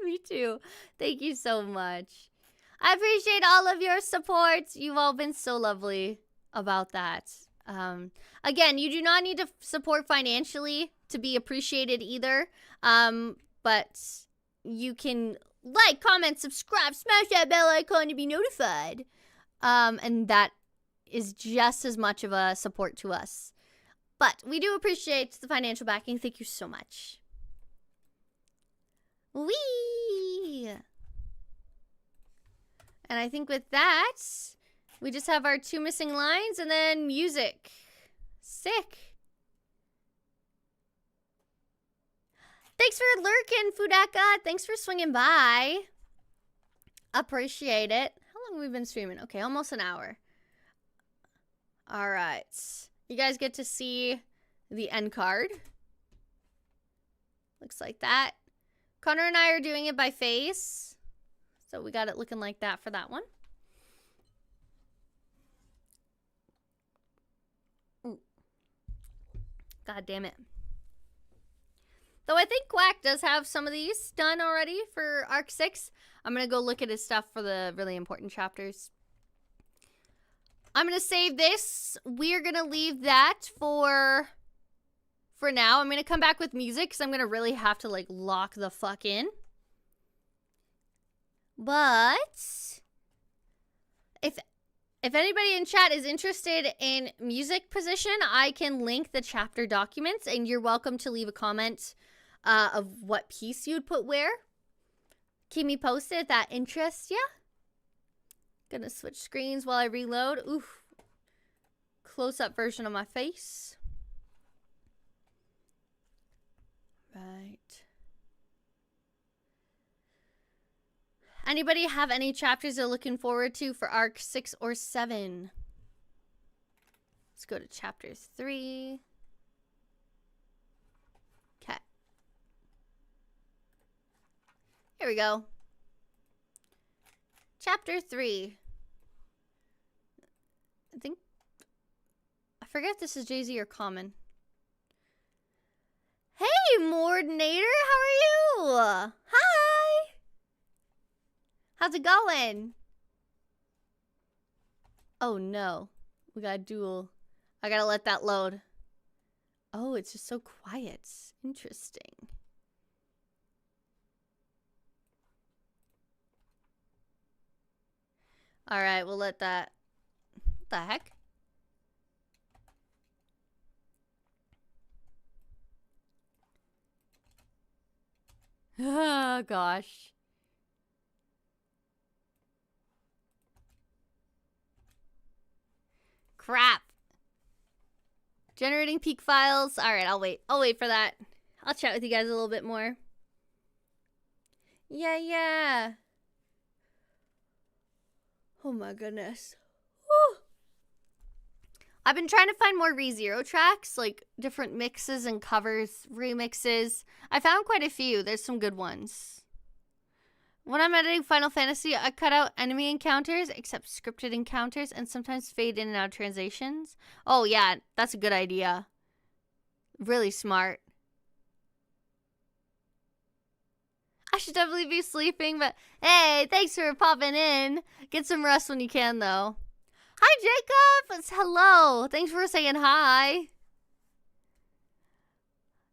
Me too. Thank you so much. I appreciate all of your support. You've all been so lovely about that. Again, you do not need to support financially to be appreciated either. But you can like, comment, subscribe, smash that bell icon to be notified. And that is just as much of a support to us. But we do appreciate the financial backing. Thank you so much. Whee! And I think with that, we just have our 2 missing lines and then music. Sick. Thanks for lurking, Fudaka. Thanks for swinging by. Appreciate it. How long have we been streaming? Okay, almost an hour. All right. You guys get to see the end card. Looks like that. Connor and I are doing it by face. So we got it looking like that for that one. Ooh. God damn it. Though I think Quack does have some of these done already for Arc 6. I'm going to go look at his stuff for the really important chapters. I'm going to save this. We're going to leave that for now. I'm going to come back with music because I'm going to really have to, like, lock the fuck in. But if anybody in chat is interested in music position, I can link the chapter documents, and you're welcome to leave a comment of what piece you'd put where. Keep me posted if that interests ya. Gonna switch screens while I reload. Oof. Close-up version of my face. Right. Anybody have any chapters they're looking forward to for Arc 6 or 7? Let's go to chapter 3. Okay. Here we go. Chapter 3. I forget if this is Jay-Z or Common. Hey, Mordinator, how are you? Hi. How's it going? Oh no, we got a duel. I gotta let that load. Oh, it's just so quiet. Interesting. All right, we'll let that. What the heck? Oh gosh. Crap. Generating peak files. All right, I'll wait. I'll wait for that. I'll chat with you guys a little bit more. Yeah. Oh my goodness. Whew. I've been trying to find more ReZero tracks, like different mixes and covers, remixes. I found quite a few. There's some good ones. When I'm editing Final Fantasy, I cut out enemy encounters, except scripted encounters, and sometimes fade in and out translations. Oh yeah, that's a good idea. Really smart. I should definitely be sleeping, but hey, thanks for popping in. Get some rest when you can, though. Hi, Jacob. It's hello. Thanks for saying hi.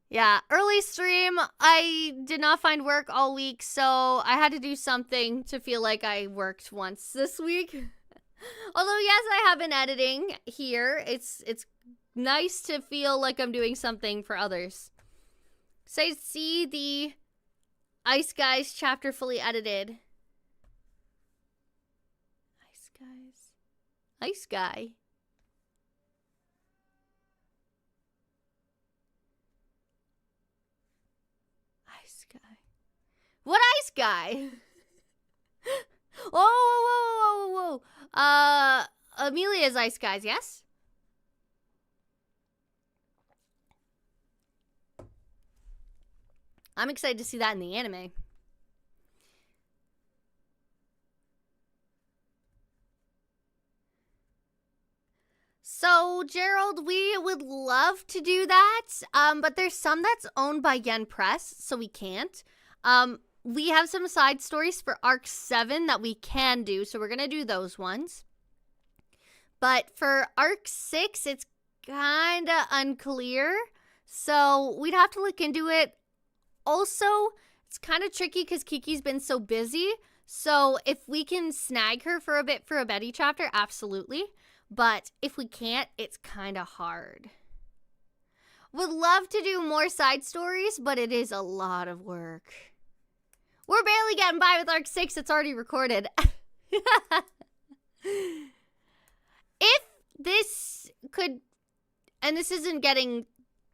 Yeah, early stream. I did not find work all week, so I had to do something to feel like I worked once this week. Although, yes, I have been editing here. It's nice to feel like I'm doing something for others. Say, see the Ice Guys chapter fully edited. Ice Guys. Ice Guy. Ice Guy. What Ice Guy? Whoa. Amelia's Ice Guys, yes? I'm excited to see that in the anime. So, Gerald, we would love to do that, but there's some that's owned by Yen Press, so we can't. We have some side stories for Arc 7 that we can do, so we're going to do those ones. But for Arc 6, it's kind of unclear. So we'd have to look into it. Also, it's kind of tricky because Kiki's been so busy. So if we can snag her for a bit for a Betty chapter, absolutely. But if we can't, it's kind of hard. Would love to do more side stories, but it is a lot of work. We're barely getting by with Arc 6. It's already recorded. If this could, and this isn't getting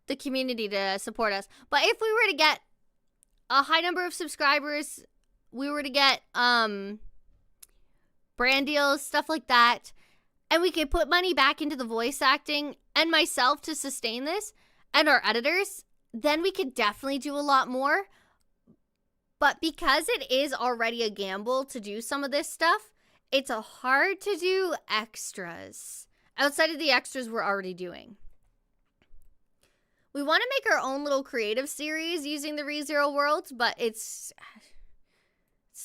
the community to support us, but if we were to get a high number of subscribers, we were to get brand deals, stuff like that, and we could put money back into the voice acting and myself to sustain this, and our editors, then we could definitely do a lot more. But because it is already a gamble to do some of this stuff, it's hard to do extras outside of the extras we're already doing. We want to make our own little creative series using the ReZero worlds, but it's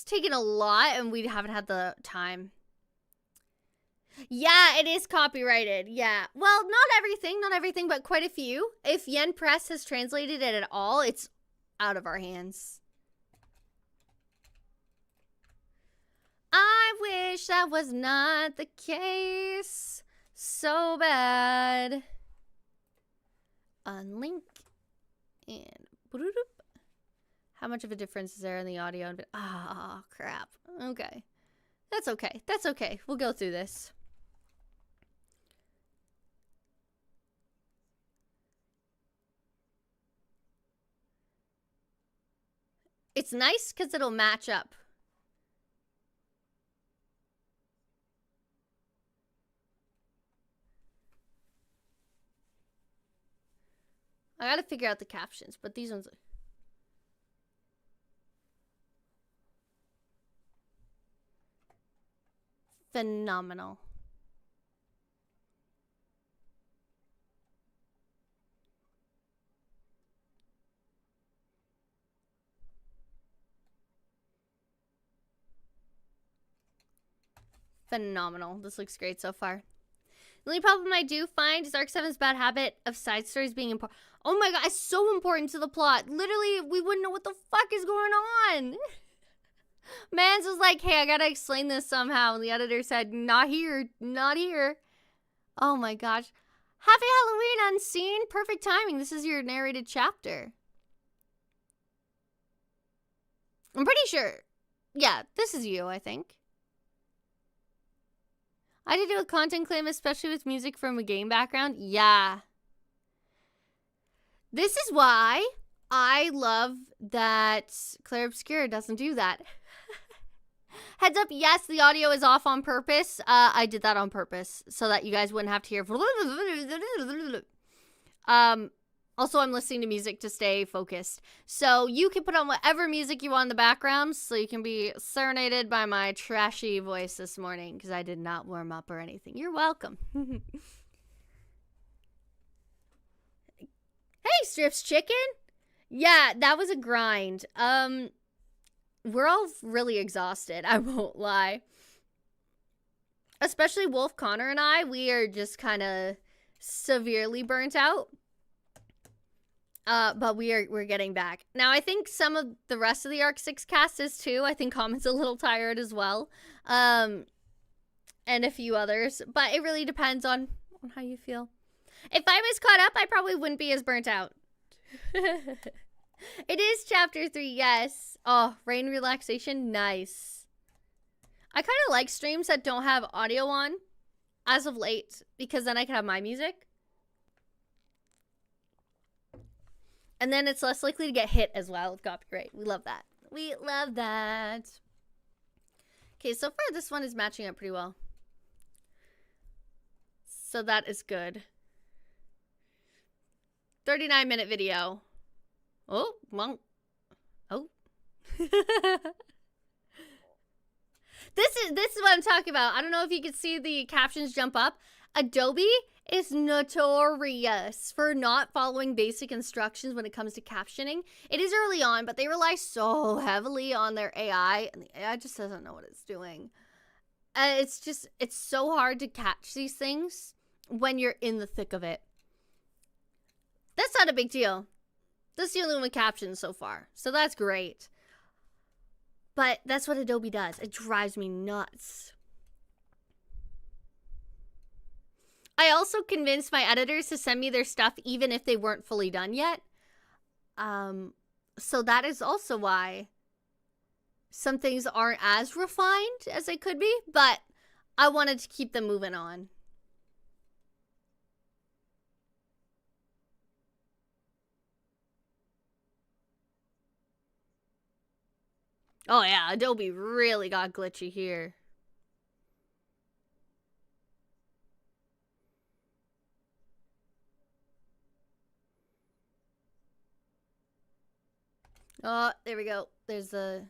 taken a lot and we haven't had the time. Yeah, it is copyrighted. Yeah. Well, not everything, but quite a few. If Yen Press has translated it at all, it's out of our hands. I wish that was not the case. So bad. Unlink. And how much of a difference is there in the audio? Ah, crap. Okay. That's okay. That's okay. We'll go through this. It's nice because it'll match up. I gotta figure out the captions, but these ones... phenomenal. Phenomenal. This looks great so far. The only problem I do find is Arc 7's bad habit of side stories being important. Oh my god, it's so important to the plot. Literally, we wouldn't know what the fuck is going on. Mans was like, hey, I gotta explain this somehow. And the editor said, not here, not here. Oh my gosh. Happy Halloween, Unseen. Perfect timing. This is your narrated chapter. I'm pretty sure. Yeah, this is you, I think. I did do a content claim, especially with music from a game background. Yeah. This is why I love that Claire Obscura doesn't do that. Heads up, yes, the audio is off on purpose. I did that on purpose so that you guys wouldn't have to hear. Also, I'm listening to music to stay focused. So you can put on whatever music you want in the background so you can be serenaded by my trashy voice this morning because I did not warm up or anything. You're welcome. Hey, Strips Chicken. Yeah, that was a grind. We're all really exhausted, I won't lie. Especially Wolf, Connor, and I. We are just kind of severely burnt out. But we're getting back. Now, I think some of the rest of the Arc 6 cast is too. I think Comment's a little tired as well. And a few others. But it really depends on how you feel. If I was caught up, I probably wouldn't be as burnt out. It is chapter 3, yes. Oh, rain relaxation, nice. I kind of like streams that don't have audio on as of late, because then I can have my music. And then it's less likely to get hit as well with copyright. We love that. We love that. Okay, so far this one is matching up pretty well. So that is good. 39-minute video. Oh, well. Oh. This is what I'm talking about. I don't know if you can see the captions jump up. Adobe is notorious for not following basic instructions when it comes to captioning. It is early on, but they rely so heavily on their AI, and the AI just doesn't know what it's doing. It's so hard to catch these things when you're in the thick of it. That's not a big deal. That's the only one with captions so far. So that's great. But that's what Adobe does. It drives me nuts. I also convinced my editors to send me their stuff even if they weren't fully done yet. So that is also why some things aren't as refined as they could be, but I wanted to keep them moving on. Oh yeah, Adobe really got glitchy here. Oh, there we go. There's the...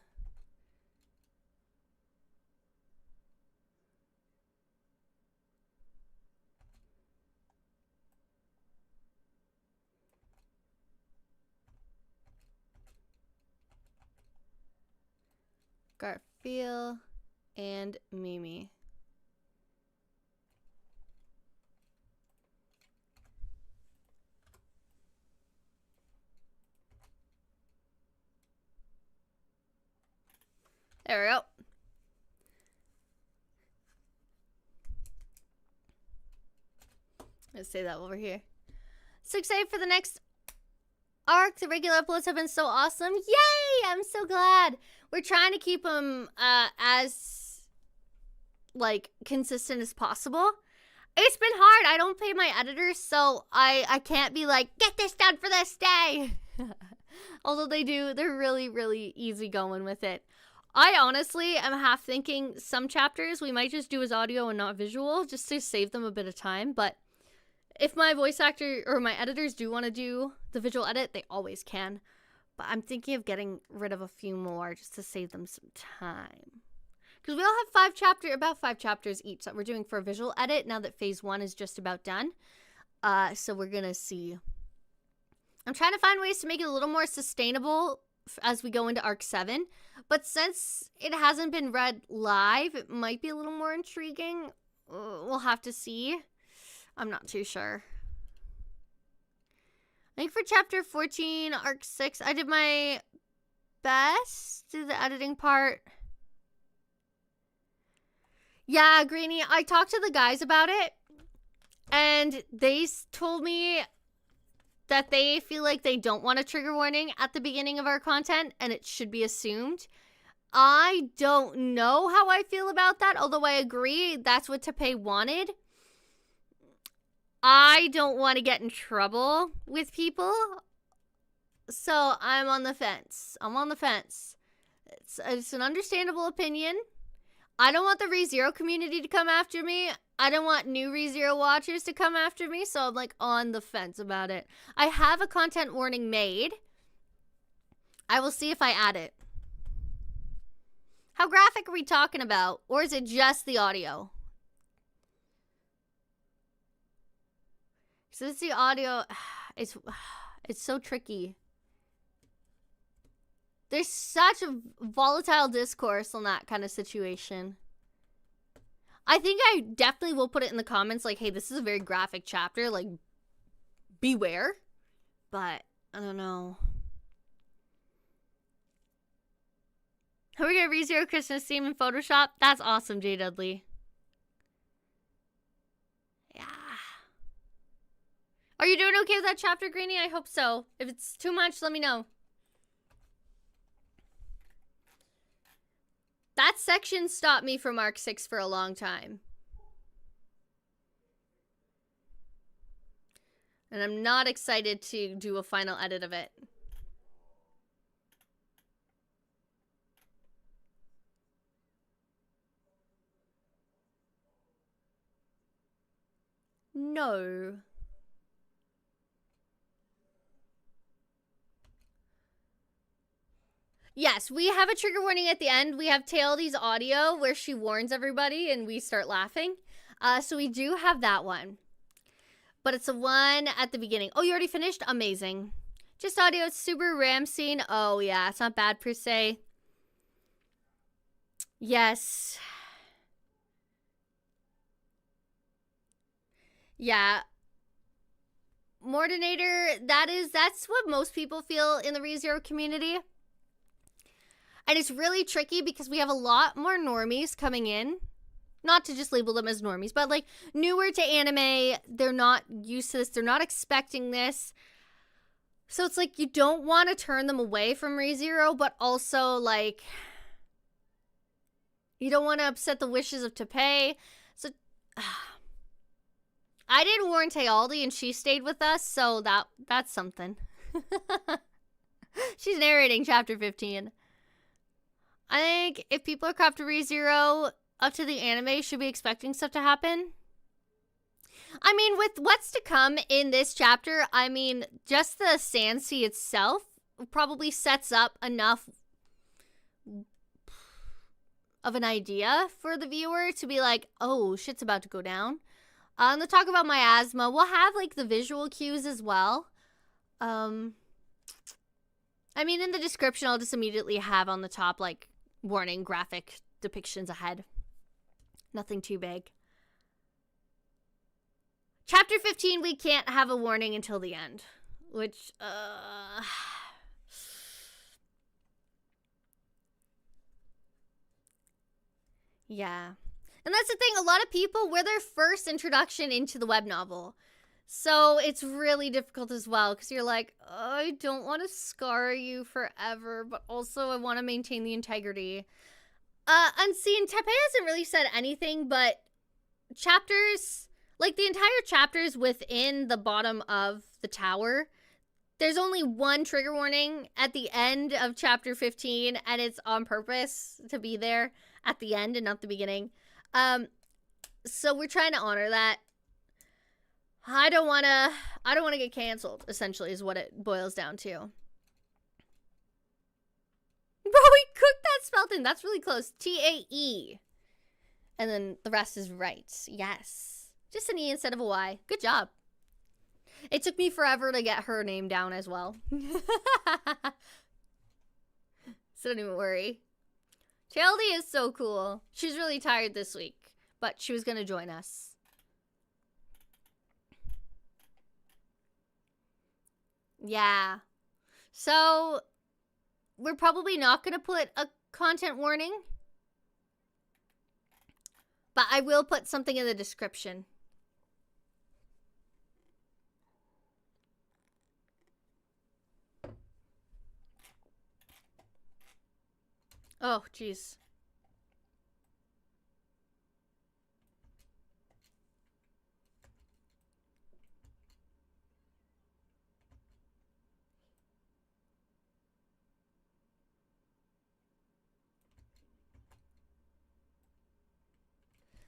Garfield and Mimi. There we go. Let's say that over here. So excited for the next arc. The regular uploads have been so awesome. Yay! I'm so glad. We're trying to keep them as like consistent as possible. It's been hard. I don't pay my editors, so I can't be like, get this done for this day. Although they do, they're really, really easy going with it. I honestly am half thinking some chapters we might just do as audio and not visual, just to save them a bit of time. But if my voice actor or my editors do want to do the visual edit, they always can. But I'm thinking of getting rid of a few more just to save them some time. Because we all have about 5 chapters each that we're doing for a visual edit now that phase 1 is just about done. So we're going to see. I'm trying to find ways to make it a little more sustainable as we go into arc 7. But since it hasn't been read live, it might be a little more intriguing. We'll have to see. I'm not too sure. I think for chapter 14, arc 6, I did my best to the editing part. Yeah, Greenie, I talked to the guys about it, and they told me that they feel like they don't want a trigger warning at the beginning of our content, and it should be assumed. I don't know how I feel about that, although I agree that's what Tepe wanted. I don't want to get in trouble with people, so I'm on the fence. It's an understandable opinion. I don't want the ReZero community to come after me. I don't want new ReZero watchers to come after me, so I'm like on the fence about it. I have a content warning made. I will see if I add it. How graphic are we talking about? Or is it just the audio? So it's the audio. It's so tricky. There's such a volatile discourse on that kind of situation. I think I definitely will put it in the comments like, hey, this is a very graphic chapter. Like, beware. But, I don't know. Are we going to ReZero Christmas theme in Photoshop? That's awesome, J. Dudley. Yeah. Are you doing okay with that chapter, Greenie? I hope so. If it's too much, let me know. That section stopped me from arc 6 for a long time. And I'm not excited to do a final edit of it. No. Yes, we have a trigger warning at the end. We have Taildy's audio where she warns everybody and we start laughing. So we do have that one. But it's the one at the beginning. Oh, you already finished? Amazing. Just audio, super RAM scene. Oh, yeah, it's not bad per se. Yes. Yeah. Mordinator, that's what most people feel in the ReZero community. And it's really tricky because we have a lot more normies coming in. Not to just label them as normies, but like newer to anime. They're not used to this. They're not expecting this. So it's like you don't want to turn them away from ReZero, but also like you don't want to upset the wishes of Teppei. So I did warn Tealdi and she stayed with us, so that's something. She's narrating chapter 15. I think if people are caught to ReZero up to the anime, should be expecting stuff to happen. I mean, with what's to come in this chapter, I mean, just the Sand Sea itself probably sets up enough of an idea for the viewer to be like, oh, shit's about to go down. To talk about miasma, we'll have like the visual cues as well. I mean, in the description, I'll just immediately have on the top like warning graphic depictions ahead. Nothing too big. Chapter 15, we can't have a warning until the end. Which, yeah. And that's the thing, a lot of people, we're their first introduction into the web novel. So it's really difficult as well, because you're like, I don't want to scar you forever, but also I want to maintain the integrity. Unseen, Teppei hasn't really said anything, but chapters, like the entire chapters within the bottom of the tower, there's only one trigger warning at the end of chapter 15, and it's on purpose to be there at the end and not the beginning. So we're trying to honor that. I don't want to get canceled, essentially, is what it boils down to. Bro, we cooked that spell thing. That's really close. T-A-E. And then the rest is right. Yes. Just an E instead of a Y. Good job. It took me forever to get her name down as well. So don't even worry. Chelsea is so cool. She's really tired this week, but she was going to join us. Yeah. So we're probably not going to put a content warning, but I will put something in the description. Oh, jeez.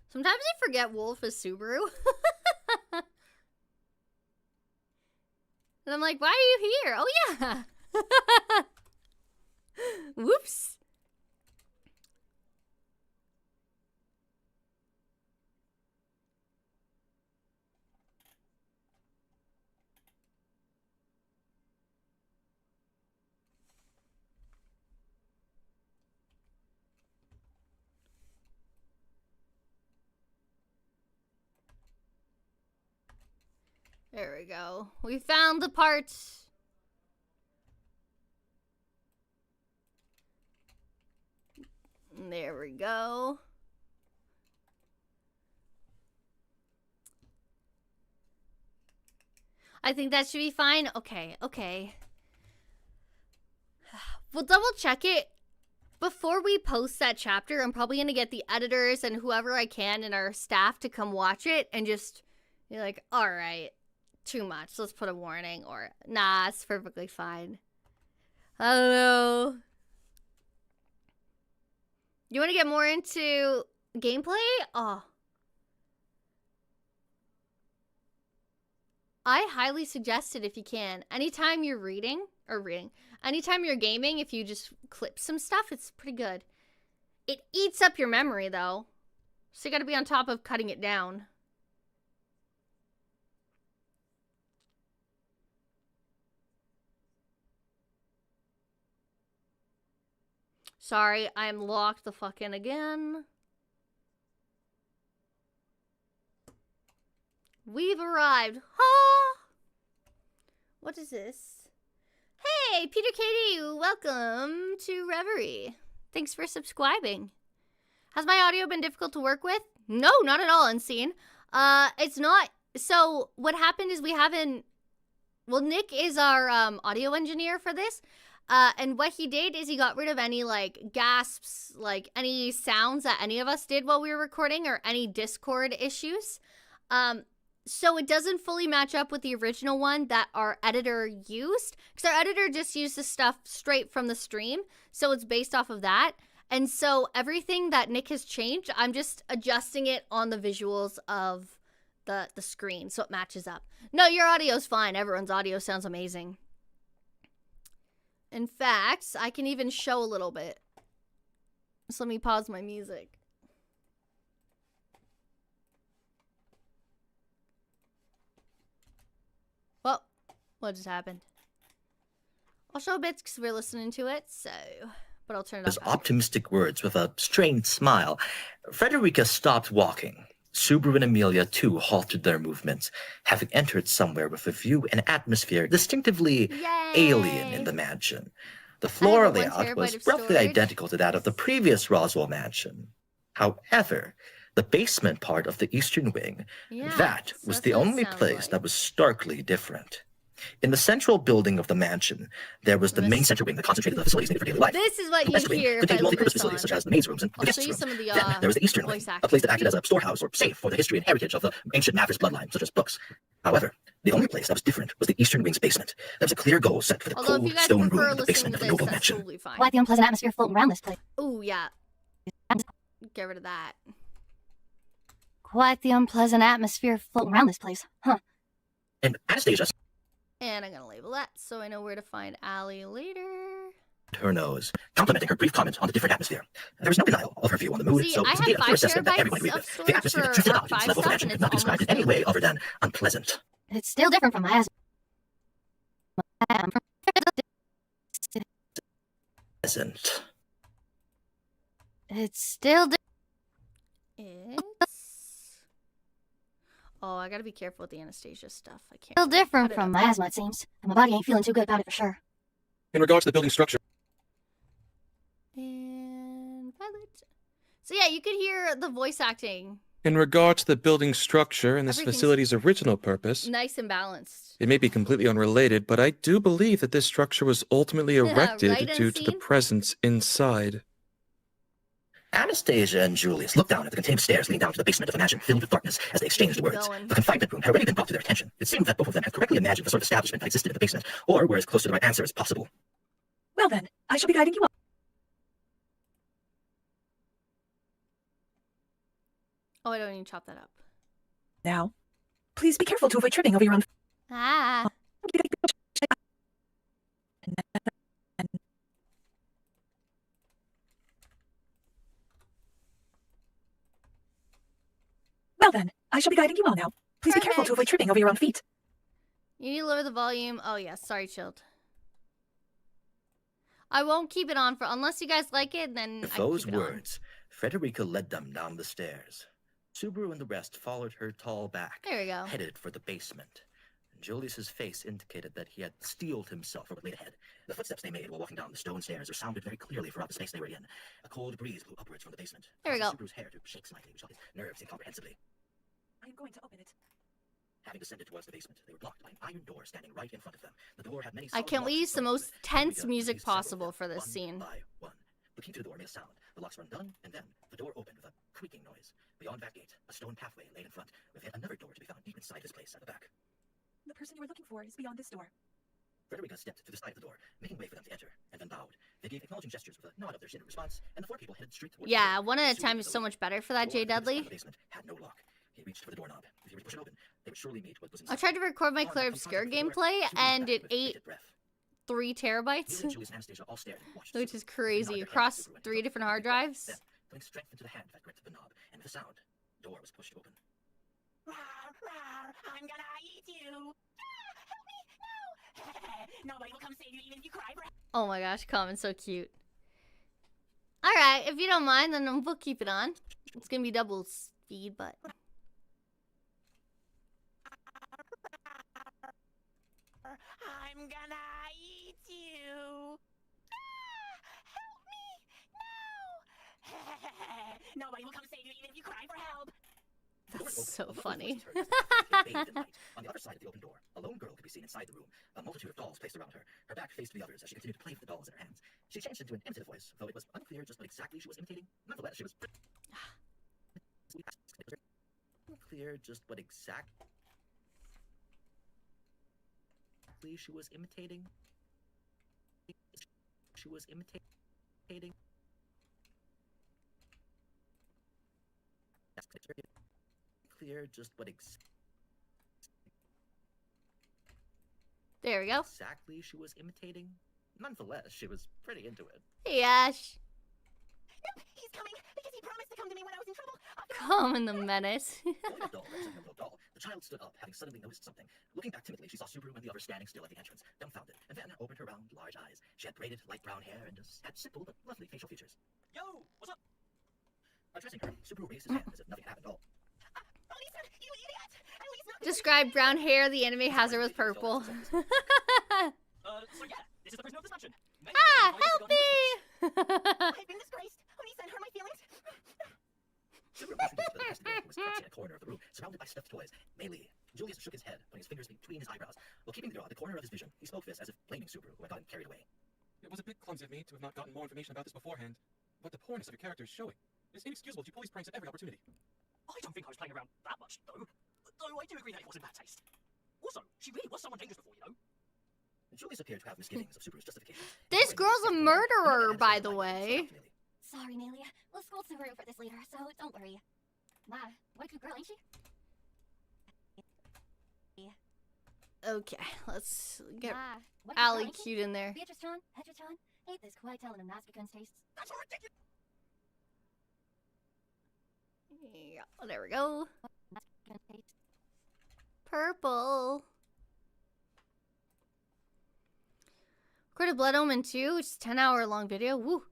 Sometimes I forget Wolf is Subaru. And I'm like, why are you here? Oh, yeah. Whoops. There we go. We found the part. There we go. I think that should be fine. Okay, okay. We'll double check it. Before we post that chapter, I'm probably going to get the editors and whoever I can in our staff to come watch it and just be like, all right, too much. Let's put a warning, or nah, it's perfectly fine. I don't know. You want to get more into gameplay? Oh. I highly suggest it if you can. Anytime you're anytime you're gaming, if you just clip some stuff, it's pretty good. It eats up your memory, though. So you gotta be on top of cutting it down. Sorry, I'm locked the fuck in again. We've arrived. Ha! What is this? Hey, Peter Katie, welcome to Reverie. Thanks for subscribing. Has my audio been difficult to work with? No, not at all, Unseen. It's not. So what happened is we haven't. Well, Nick is our audio engineer for this. And what he did is he got rid of any, like, gasps, like, any sounds that any of us did while we were recording or any Discord issues. So it doesn't fully match up with the original one that our editor used. Because our editor just used the stuff straight from the stream. So it's based off of that. And so everything that Nick has changed, I'm just adjusting it on the visuals of the screen so it matches up. No, your audio's fine. Everyone's audio sounds amazing. In fact, I can even show a little bit. So let me pause my music. Well, what just happened? I'll show bits because we're listening to it, so... But I'll turn it off. His optimistic words with a strained smile. Frederica stopped walking. Subaru and Amelia, too, halted their movements, having entered somewhere with a view and atmosphere distinctively alien in the mansion. The floor layout was roughly identical to that of the previous Roswell mansion. However, the basement part of the eastern wing, that was the only place that was starkly different. In the central building of the mansion, there was the main center wing that concentrated the facilities needed for daily life. This is what you hear contained multi-purpose facilities such as the maid's rooms and the guest rooms. Then there was the eastern wing, a place that acted as a storehouse or safe for the history and heritage of the ancient Mathers bloodline, such as books. However, the only place that was different was the eastern wing's basement. There was a clear goal set for the cold stone room in the basement of the noble mansion. Quite the unpleasant atmosphere floating around this place. Oh, yeah. Get rid of that. Quite the unpleasant atmosphere floating around this place, huh? And Anastasia... And I'm gonna label that so I know where to find Allie later. Her nose, complimenting her brief comment on the different atmosphere. There was no denial of her view on the mood, so it's indeed a clear assessment that everyone agreed with. The atmosphere that drifted out in this level of mansion could not be described in any way other than unpleasant. It's still different from my Pleasant. It's still It's... Oh, I gotta be careful with the Anastasia stuff. I can't. Still different from my asthma, it seems. And my body ain't feeling too good about it for sure. In regards to the building structure. And Violet. So yeah, you could hear the voice acting. In regard to the building structure and this facility's original purpose, Nice and balanced. it may be completely unrelated, but I do believe that this structure was ultimately erected right, due to the Unseen? presence inside. Anastasia and Julius looked down at the contained stairs leading down to the basement of the mansion filled with darkness as they exchanged words. going. The confinement room had already been brought to their attention. It seemed that both of them had correctly imagined the sort of establishment that existed in the basement, or were as close to the right answer as possible. Well then, I shall be guiding you up. Oh, I don't even chop that up. Now, please be careful to avoid tripping over your own... Ah. Well then, I shall be guiding you all now. Please be careful to avoid tripping over your own feet. You need to lower the volume. Oh, yeah. Sorry, Chilled. I won't keep it on for unless you guys like it, then With I can those keep it on. words, Frederica led them down the stairs. Subaru and the rest followed her tall back, There we go. headed for the basement. Julius's face indicated that he had steeled himself for what lay ahead. The footsteps they made while walking down the stone stairs resounded very clearly throughout the space they were in. A cold breeze blew upwards from the basement. There we go. Subaru's hair to shake slightly, which his nerves incomprehensibly. I am going to open it. Having descended towards the basement, they were blocked by an iron door standing right in front of them. The door had many I solid can't locks use and the stones most with it. tense Frederica music released several of possible them, for this one scene. by one. The key to the door made a sound. The locks were undone, and then the door opened with a creaking noise. Beyond that gate, a stone pathway lay in front, with yet another door to be found deep inside this place at the back. The person you are looking for is beyond this door. Frederica stepped to the side of the door, making way for them to enter, and then bowed. They gave acknowledging gestures with a nod of their standard response, and the four people headed straight towards Yeah, the door. one at a Subaru time was is the so lead. much better for that, The J. door to the side Dudley. of the basement had no lock. He reached for the doorknob. If he were to push it open, they would surely meet what was inside. I tried to record my Upon Claire confronting Obscure the door, gameplay, Subaru and back it with ate bated breath. 3 terabytes, Julius and Anastasia all stared and watched which Subaru. is crazy. They nodded their Across heads as Subaru 3 entered different the hard door. drives. Then, putting strength into the hand that gripped the knob, and with a sound, the door was pushed open. I'm gonna eat you. Help me! No! Nobody will come save you even if you cry for help. Oh my gosh, Common's so cute. Alright, if you don't mind, then we'll keep it on. It's gonna be double speed, but... I'm gonna eat you. Help me! No! Nobody will come save you even if you cry for help. That's so funny. On the other side of the open door, a lone girl could be seen inside the room, a multitude of dolls placed around her. Her back faced to the others as she continued to play with the dolls in her hands. She changed into an imitative voice, though it was unclear just what exactly she was imitating. Nonetheless, she was unclear just what exactly she was imitating. She was imitating. Clear just what There we go. exactly she was imitating. Nonetheless, she was pretty into it. Hey, Ash. Nope, he's coming because he promised to come to me when I was in trouble. Calm in the menace. Holding a doll representing a little doll, the child stood up, having suddenly noticed something. Looking back timidly, she saw Subaru and the others standing still at the entrance, dumbfounded, and then opened her round, large eyes. She had braided, light brown hair and had simple but lovely facial features. Yo, what's up? Addressing her, Subaru raised his hand as if nothing happened at all. Policeman, you idiot! At least not. Describe brown hair. The anime has her with purple. So yeah, this is the prisoner of suspension. Help me! I've been disgraced. Oni-san hurt my feelings. Subaru introduced the vestibule, who was crouched in a corner of the room, surrounded by stuffed toys. Melee. Julius shook his head, putting his fingers between his eyebrows. While keeping the girl at the corner of his vision, he spoke this as if blaming Subaru, who had gotten carried away. It was a bit clumsy of me to have not gotten more information about this beforehand, but the poorness of your character is showing. It's inexcusable to pull these pranks at every opportunity. I don't think I was playing around that much, though. Though I do agree that it was in bad taste. Also, she really was someone dangerous before, you know? Julius appeared to have misgivings of Subaru's justification. This girl's a murderer, by the way. Sorry, Melia. We'll scold Subaru for this later, so don't worry. Ma, what a good girl, ain't she? Okay, let's get Ma, what a good girl, Allie ain't she? cute in there. Beatrice-chan, Petra-chan, ain't this quite telling them Nazca-kun's tastes? That's ridiculous! Yeah, there we go. Nazca-kun's tastes. Purple. Recorded Blood Omen 2, which is a 10-hour long video. Woo.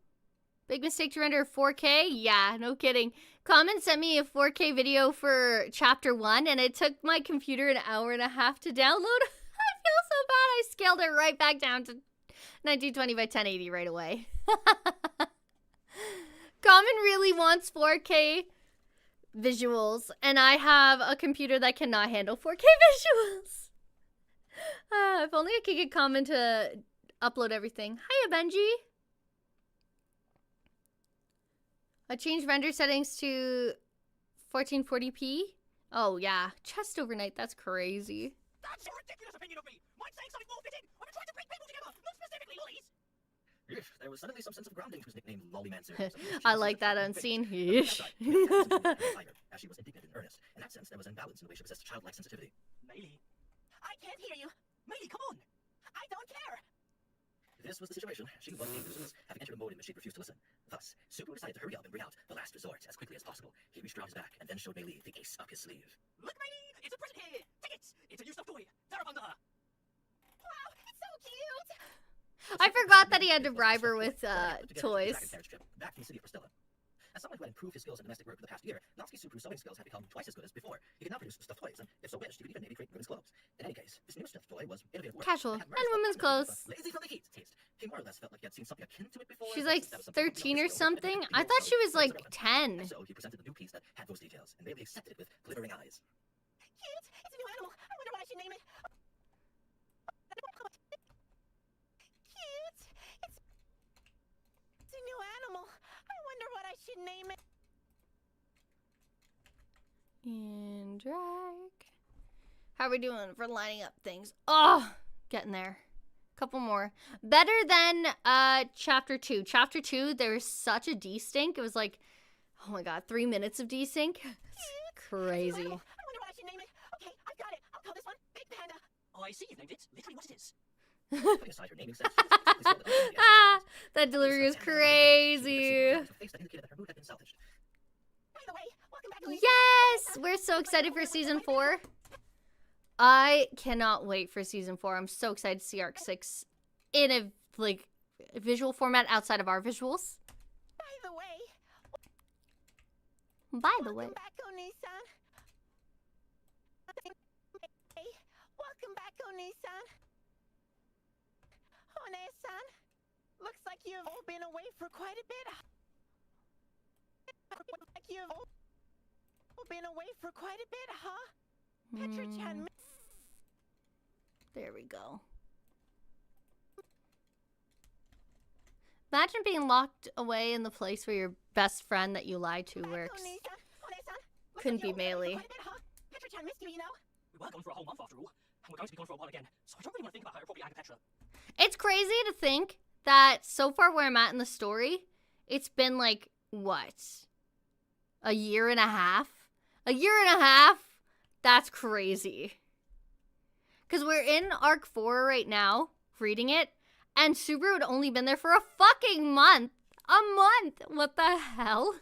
Big mistake to render 4K? Yeah, no kidding. Common sent me a 4K video for chapter 1, and it took my computer an hour and a half to download. I feel so bad. I scaled it right back down to 1920 by 1080 right away. Common really wants 4K visuals, and I have a computer that cannot handle 4K visuals. If only I could get Common to upload everything. Hiya, Benji. I changed render settings to 1440p. Oh, yeah. Chest overnight. That's crazy. That's a ridiculous opinion of me! Mind saying something more fitting? I've been trying to bring people together, not specifically lollies! There was suddenly some sense of grounding to his nickname, Lollymancer. I like that unseen. Yeesh. As she was indignant and earnest. In that sense, there was imbalance in the way she possessed childlike sensitivity. Melee. I can't hear you. Melee, come on! I don't care. This was the situation. She was useless, having entered a mode in which she refused to listen. Thus, Subaru decided to hurry up and bring out the last resort as quickly as possible. He reached around his back and then showed Melee the ace up his sleeve. Look, Melee! It's a present here! Take it! It's a new stuffed toy! They're up under her! Wow, it's so cute. I forgot that he had to bribe her with toys. Back from the city of Pristella. As someone who had improved his skills in domestic work for the past year, Natsuki Subaru's sewing skills had become twice as good as before. He could now produce stuffed toys, and if so wished, he could even maybe create women's clothes. In any case, this new stuffed toy was innovative work. Casual. It had And women's clothes. Lazy from the heat taste. He more or less felt like he had seen something akin to it before. She's but like since that was something 13 beyond or his skill, something. it I thought she was like And 10. so he presented a new piece that had those details, and Melee accepted it with glittering eyes. Cute. It's a new animal. I wonder what I should name it. Cute. It's a new animal. I wonder what I should name it. And drag. How are we doing for lining up things? Oh, getting there. Couple more. Better than chapter 2. Chapter 2, there's such a desync. It was like, oh my god, 3 minutes of desync. It's crazy. I wonder what I should name it. Okay, I've got it. I'll call this one Big Panda. I see you've named it literally what it is. Putting aside her naming sense, she was completely skilled at understanding the Ah, essence. that delivery is She crazy. had a face that indicated that her mood had been salvaged. By the way, welcome back, Elise. Yes! We're so excited for season 4. I cannot wait for season 4. I'm so excited to see Arc 6 in a like visual format outside of our visuals. By the way, By the way. welcome back, Oni-san. Hey, welcome back, Oni-san. One-san, looks like you've all been away for quite a bit. Like you've all been away for quite a bit, huh? Petra-chan. There we go. Imagine being locked away in the place where your best friend that you lied to works. Couldn't be Melee. Petra-chan missed you, you know? We were gone for a whole month after all, and we're going to be gone for a while again, so I don't really want to think about her. It'll probably anger Petra. It's crazy to think that so far where I'm at in the story, it's been like, what? A year and a half? A year and a half? That's crazy. Because we're in Arc 4 right now, reading it, and Subaru had only been there for a fucking month. A month! What the hell?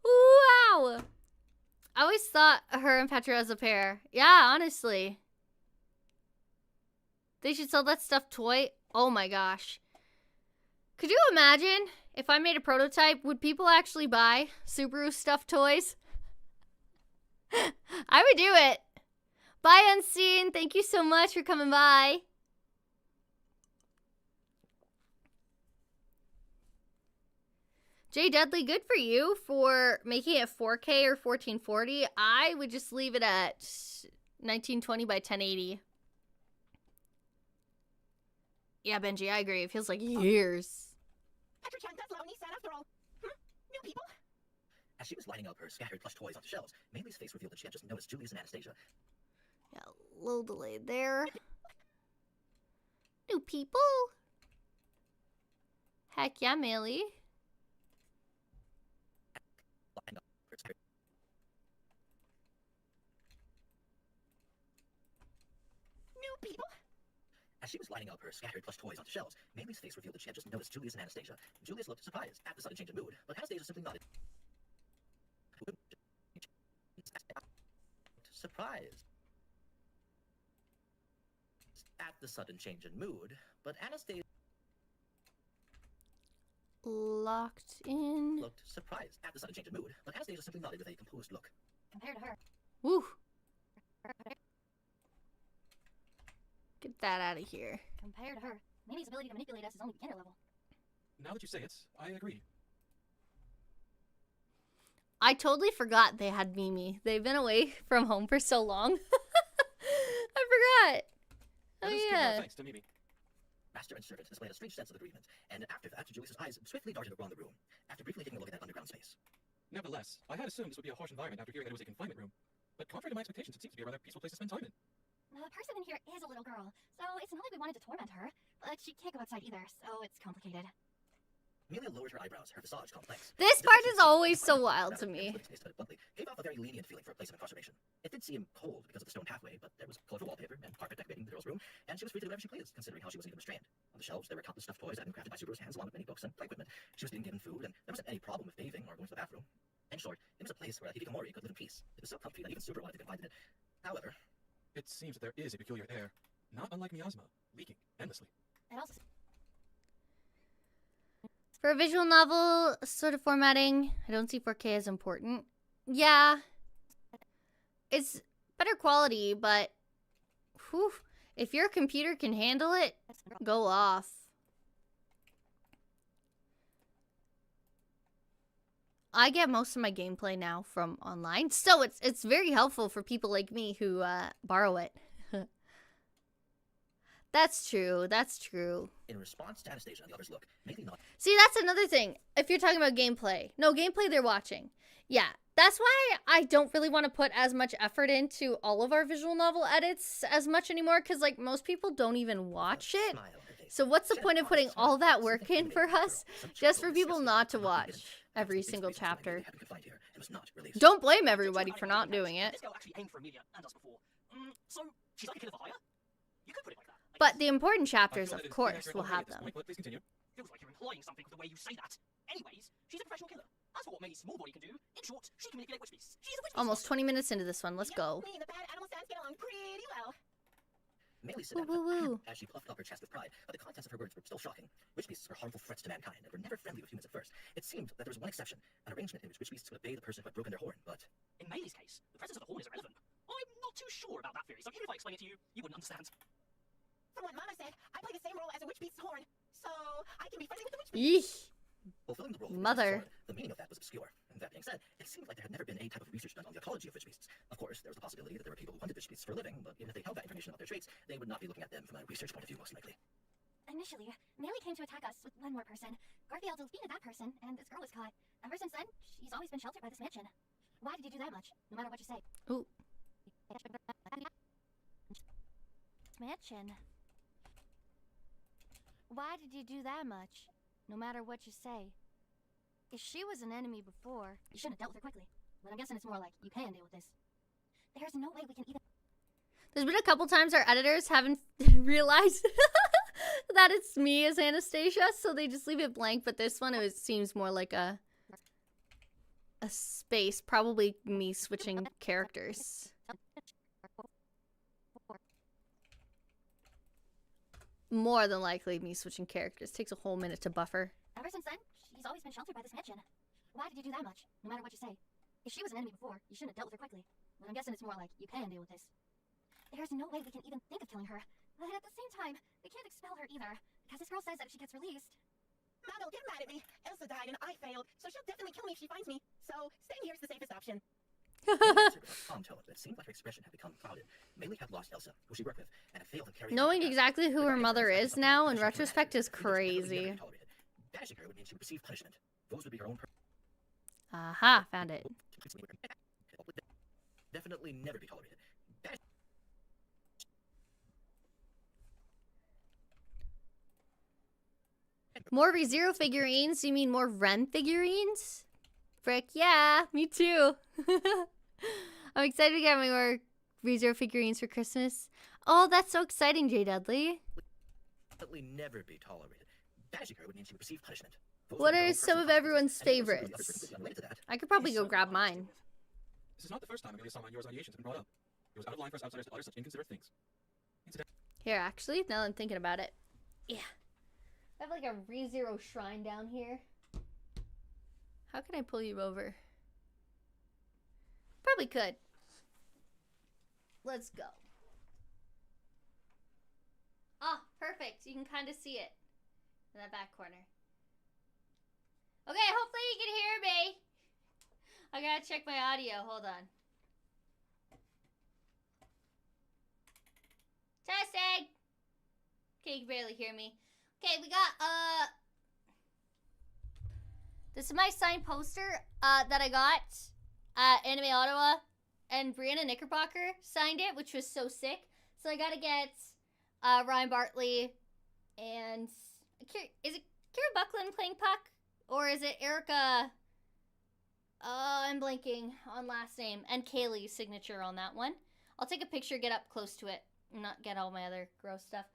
Wow! I always thought her and Petra as a pair. Yeah, honestly. They should sell that stuffed toy. Oh my gosh. Could you imagine if I made a prototype, would people actually buy Subaru stuffed toys? I would do it. Bye, Unseen. Thank you so much for coming by. Jay Dudley, good for you for making it 4K or 1440. I would just leave it at 1920 by 1080. Yeah, Benji, I agree. It feels like years. Petra-chan does love Nissan after all. New people? As she was lining up her scattered plush toys onto shelves, Maylee's face revealed that she had just noticed Julius and Anastasia. Yeah, a little delayed there. New people? Heck yeah, Melee. Lining up her scattered New people? As she was lining up her scattered plush toys onto shelves, Maylee's face revealed that she had just noticed Julius and Anastasia. Julius looked surprised at the sudden change in mood, but Anastasia simply nodded. Surprised at the sudden change in mood, but Anastasia Locked in. looked surprised at the sudden change in mood, but Anastasia simply nodded with a composed look. Compared to her. Woo. Get that out of here. Compared to her. Maybe's ability to manipulate us is only beginner level. Now that you say it, I agree. I totally forgot they had Mimi. They've been away from home for so long. I forgot. Let Oh us give our yeah. thanks to Mimi. Master and servant displayed a strange sense of agreement, and after that, Julius's eyes swiftly darted around the room, after briefly taking a look at that underground space. Nevertheless, I had assumed this would be a harsh environment after hearing that it was a confinement room. But contrary to my expectations, it seems to be a rather peaceful place to spend time in. The person in here is a little girl, so it's not like we wanted to torment her. But she can't go outside either, so it's complicated. Amelia lowered her eyebrows, her visage complex. This part is always so wild to me. Gave off a very lenient feeling for a place of incarceration. It did seem cold because of the stone pathway, but there was colorful wallpaper and carpet decorating the girl's room, and she was free to do whatever she pleased, considering how she wasn't even restrained. On the shelves, there were countless stuffed toys that had been crafted by Subaru's hands, along with many books and play equipment. She was being given food, and there wasn't any problem with bathing or going to the bathroom. In short, it was a place where a hikikomori could live in peace. It was so comfy that even Subaru wanted to confide in it. However, It seems that there is a peculiar air, not unlike miasma, leaking endlessly. It also For a visual novel sort of formatting, I don't see 4K as important. Yeah. It's better quality, but whew, if your computer can handle it, go off. I get most of my gameplay now from online, so it's very helpful for people like me who borrow it. That's true. That's true. in response to Anastasia and the others' look, Maylee nodded. See, that's another thing. If you're talking about gameplay. No, gameplay they're watching. Yeah, that's why I don't really want to put as much effort into all of our visual novel edits as much anymore, because, like, most people don't even watch it. So what's the point of putting all that work in for us, just for people not to watch every single chapter? Don't blame everybody for not doing it. This girl actually aimed for Amelia and us before. So she's like a killer for hire? You could put it like that. But the important chapters, I of feel that it is course, inaccurate will already have at this them. point, but please continue. Feels like you're implying something with the way you say that. Anyways, she's a professional killer. As for what May's small body can do, in short, she can manipulate witch beasts. She's a witch beast. Almost 20 minutes into this one. Let's go. Me and the bad animal sounds get along pretty well. Maylee said Woo, woo, woo. as she puffed up her chest with pride, but the contents of her words were still shocking. Witch beasts were harmful threats to mankind and were never friendly with humans at first. It seemed that there was one exception, an arrangement in which witch beasts would obey the person who had broken their horn, but In May's case, the presence of the horn is irrelevant. I'm not too sure about that theory, so even if I explain it to you, you wouldn't understand. From what Mama said, I play the same role as a witch beast's horn, so I can be friendly with the witch beast. Yeesh. Fulfilling the role of the Mother. witch's sword, the meaning of that was obscure. And that being said, it seemed like there had never been any type of research done on the ecology of witch beasts. Of course, there was the possibility that there were people who hunted witch beasts for a living, but even if they held that information about their traits, they would not be looking at them from a research point of view, most likely. Initially, Melee came to attack us with one more person. Garfield defeated that person, and this girl was caught. Ever since then, she's always been sheltered by this mansion. Why did you do that much? No matter what you say. Ooh. Mansion. Why did you do that much? No matter what you say. If she was an enemy before, you shouldn't have dealt with her quickly. But I'm guessing it's more like you can deal with this. There's no way we can even. There's been a couple times our editors haven't realized that it's me as Anastasia, so they just leave it blank. But this one, it seems more like a space, probably me switching characters. More than likely me switching characters. Takes a whole minute to buffer. Ever since then, she's always been sheltered by this mansion. Why did you do that much? No matter what you say. If she was an enemy before, you shouldn't have dealt with her quickly. But I'm guessing it's more like you can deal with this. There's no way we can even think of killing her. But at the same time, we can't expel her either. Because this girl says that if she gets released. Ma, don't get mad at me. Elsa died and I failed, so she'll definitely kill me if she finds me. So staying here is the safest option. Calm tone, but it seemed like her expression had become clouded. Melee had lost Elsa, who she worked with, and had failed in carrying Knowing out the task. exactly who The her guardian mother said is something now that in punishment retrospect is would never be crazy. tolerated. Banishing her would mean she would receive punishment. Those would be her own. Aha, found it. Definitely never be tolerated. More ReZero figurines? You mean more Rem figurines? Frick, yeah, me too. I'm excited to get my more ReZero figurines for Christmas. Oh, that's so exciting, Jay Dudley. Definitely never be tolerated. Banishing her would mean she would receive punishment. Those What would be her are own some personal of everyone's consequences, and if there was favorites? something unrelated to that, I could probably go grab mine. This is not the first time Amelia saw my yours ideations have been brought up. It was out of line for us outsiders to utter such inconsiderate things. Here, actually, now that I'm thinking about it. Yeah. I have like a ReZero shrine down here. How can I pull you over? Probably could. Let's go. Oh, perfect. You can kind of see it in that back corner. Okay, hopefully you can hear me. I gotta check my audio. Hold on. Testing. Okay, you can barely hear me. Okay, we got, this is my signed poster, that I got at Anime Ottawa, and Brianna Knickerbocker signed it, which was so sick. So I gotta get, Ryan Bartley, and, is it Kira Buckland playing Puck? Or is it Erica, I'm blanking on last name, and Kaylee's signature on that one. I'll take a picture, get up close to it, and not get all my other gross stuff.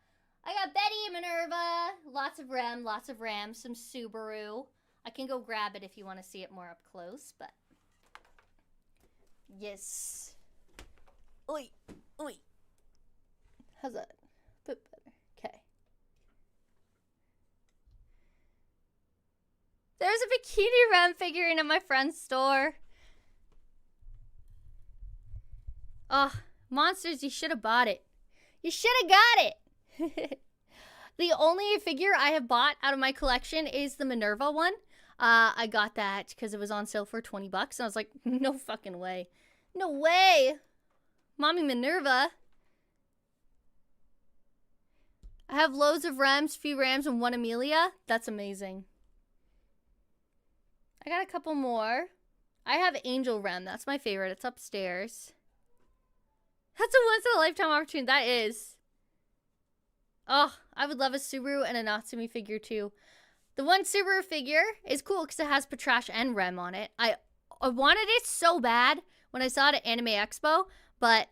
I got Betty, Minerva, lots of Ram, some Subaru. I can go grab it if you want to see it more up close, but... Yes. Oi, oi. How's that? A bit better. Okay. There's a Bikini Ram figurine in my friend's store. Oh, monsters, you should have bought it. You should have got it. The only figure I have bought out of my collection is the Minerva one. I got that because it was on sale for 20 bucks. And I was like, no fucking way. No way. Mommy Minerva. I have loads of Rams, few Rams, and one Amelia. That's amazing. I got a couple more. I have Angel Ram. That's my favorite. It's upstairs. That's a once-in-a-lifetime opportunity. That is. Oh, I would love a Subaru and a Natsumi figure too. The one Subaru figure is cool because it has Patrash and Rem on it. I wanted it so bad when I saw it at Anime Expo, but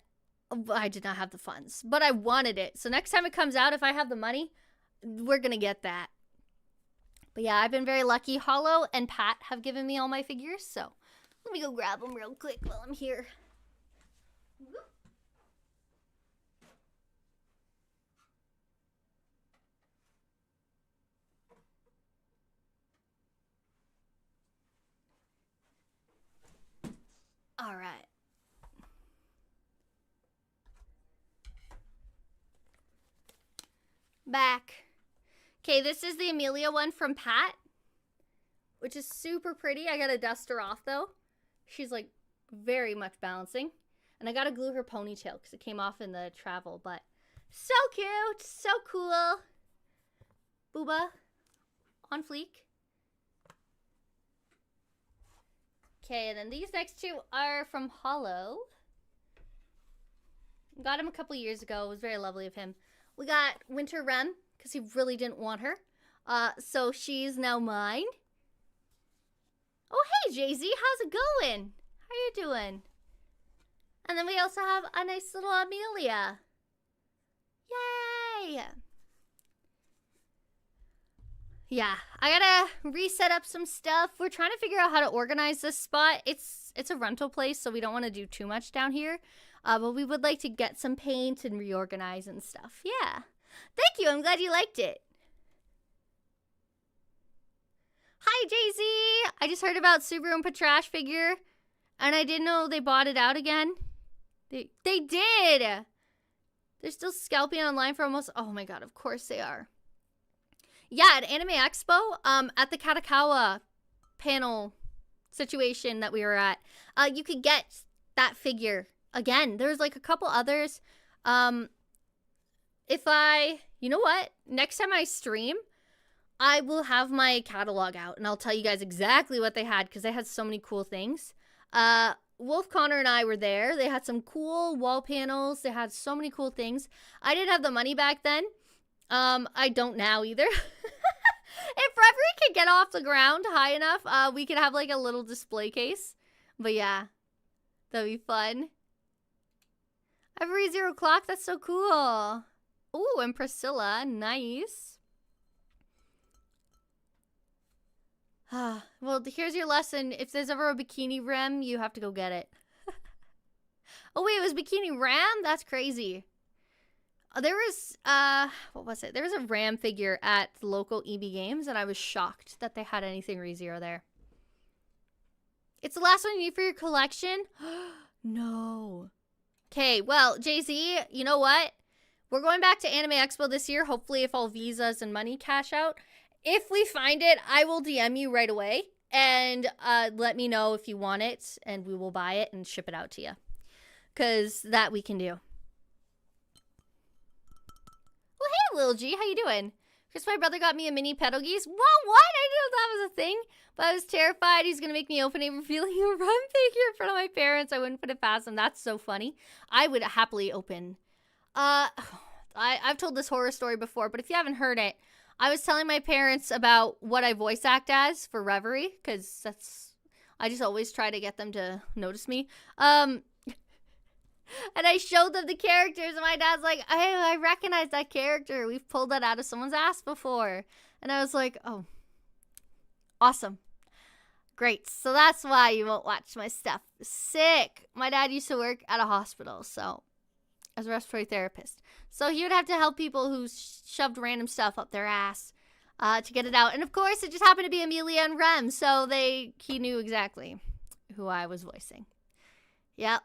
I did not have the funds. But I wanted it. So next time it comes out, if I have the money, we're going to get that. But yeah, I've been very lucky. Hollow and Pat have given me all my figures, so let me go grab them real quick while I'm here. Whoop. All right. back. Okay, this is the Amelia one from Pat, which is super pretty. I gotta dust her off though. She's like very much balancing. And I gotta glue her ponytail because it came off in the travel, but so cute, so cool. Booba, on fleek. Okay, and then these next two are from Hollow. Got him a couple years ago. It was very lovely of him. We got Winter Rem, because he really didn't want her. So she's now mine. Oh, hey, Jay-Z. How's it going? How you doing? And then we also have a nice little Amelia. Yay! Yeah, I gotta reset up some stuff. We're trying to figure out how to organize this spot. It's a rental place, so we don't want to do too much down here. But we would like to get some paint and reorganize and stuff. Yeah. Thank you. I'm glad you liked it. Hi, Jay-Z. I just heard about Subaru and Patrash figure, and I didn't know they bought it out again. They did. They're still scalping online for almost... Oh, my God. Of course they are. Yeah, at Anime Expo, at the Katakawa panel situation that we were at, you could get that figure. Again, there's like a couple others. You know what? Next time I stream, I will have my catalog out and I'll tell you guys exactly what they had because they had so many cool things. Wolf Connor and I were there. They had some cool wall panels. They had so many cool things. I didn't have the money back then. I don't now either. If Reverie could get off the ground high enough, we could have like a little display case. But yeah, that'd be fun. Every 0 o'clock, that's so cool. Ooh, and Priscilla, nice. Well, here's your lesson. If there's ever a Bikini Rem, you have to go get it. Oh wait, it was Bikini Ram? That's crazy. There was, what was it? There was a Ram figure at the local EB Games, and I was shocked that they had anything ReZero there. It's the last one you need for your collection? No. Okay, well, Jay-Z, you know what? We're going back to Anime Expo this year, hopefully if all visas and money cash out. If we find it, I will DM you right away, and let me know if you want it, and we will buy it and ship it out to you. Because that we can do. Well, hey, Lil G, how you doing? Because my brother got me a mini pedal geese. Whoa, what? I didn't know that was a thing. But I was terrified he's going to make me open it revealing a Rem figure in front of my parents. I wouldn't put it past him. That's so funny. I would happily open. I've told this horror story before, but if you haven't heard it, I was telling my parents about what I voice act as for Reverie, because I just always try to get them to notice me. And I showed them the characters, and my dad's like, I recognize that character. We've pulled that out of someone's ass before. And I was like, oh, awesome. Great. So that's why you won't watch my stuff. Sick. My dad used to work at a hospital, so as a respiratory therapist. So he would have to help people who shoved random stuff up their ass to get it out. And of course, it just happened to be Amelia and Rem, so he knew exactly who I was voicing. Yep.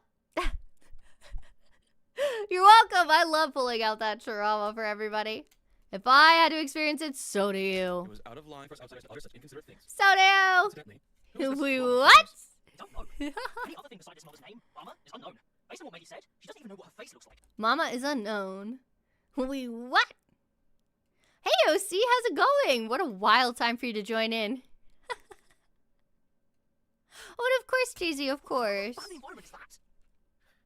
You're welcome. I love pulling out that trauma for everybody. If I had to experience it, so do you. It was out of line for us outsiders to utter such inconsiderate things. So do. Incidentally, who was this We Mama? what? I don't know. Any other thing beside this mother's name, Mama, is unknown. Based on what Maggie said, she doesn't even know what her face looks like. Mama is unknown. We what? Hey, OC, how's it going? What a wild time for you to join in. Oh, and of course, Jay-Z, of course. What kind of environment is that?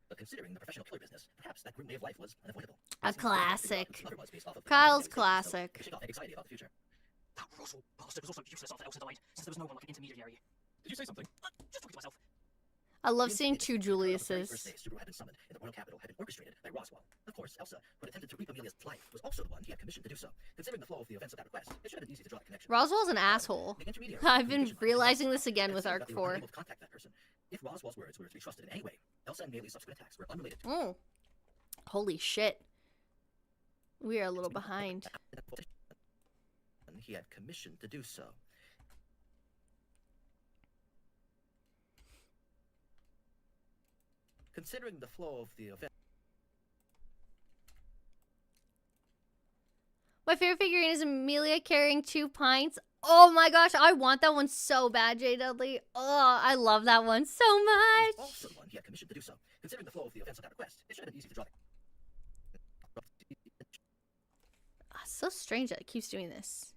But considering the professional killer business, perhaps that grim way of life was unavoidable. A classic. Otherwise based off of the Kyle's so classic. it should off anxiety about the future. That Russell bastard was also useless after Elsa died, since there was no one like an intermediary. Did you say something? Just talking to myself. I love The seeing incident two on the very first Juliuses. day Subaru had been summoned in the royal capital had been orchestrated by Roswell. Of course, Elsa, who had attempted to reap Amelia's life, was also the one he had commissioned to do so. Considering the flow of the events of that request, it should have been easy to draw a connection. Roswell's an asshole. The intermediary I've been communication realizing line this again had with seemed Arc that they were 4. unable to contact that person. If Roswell's words were to be trusted in any way, Elsa and Maylee's subsequent attacks were unrelated to Oh. Holy shit. We are a little behind. and he had commissioned to do so. Considering the flow of the event. My favorite figurine is Amelia carrying 2 pints. Oh my gosh, I want that one so bad, J. Dudley. Oh, I love that one so He much. was also the one he had commissioned to do so. Considering the flow of the events of that request, it should have been easy to draw. So strange that it keeps doing this.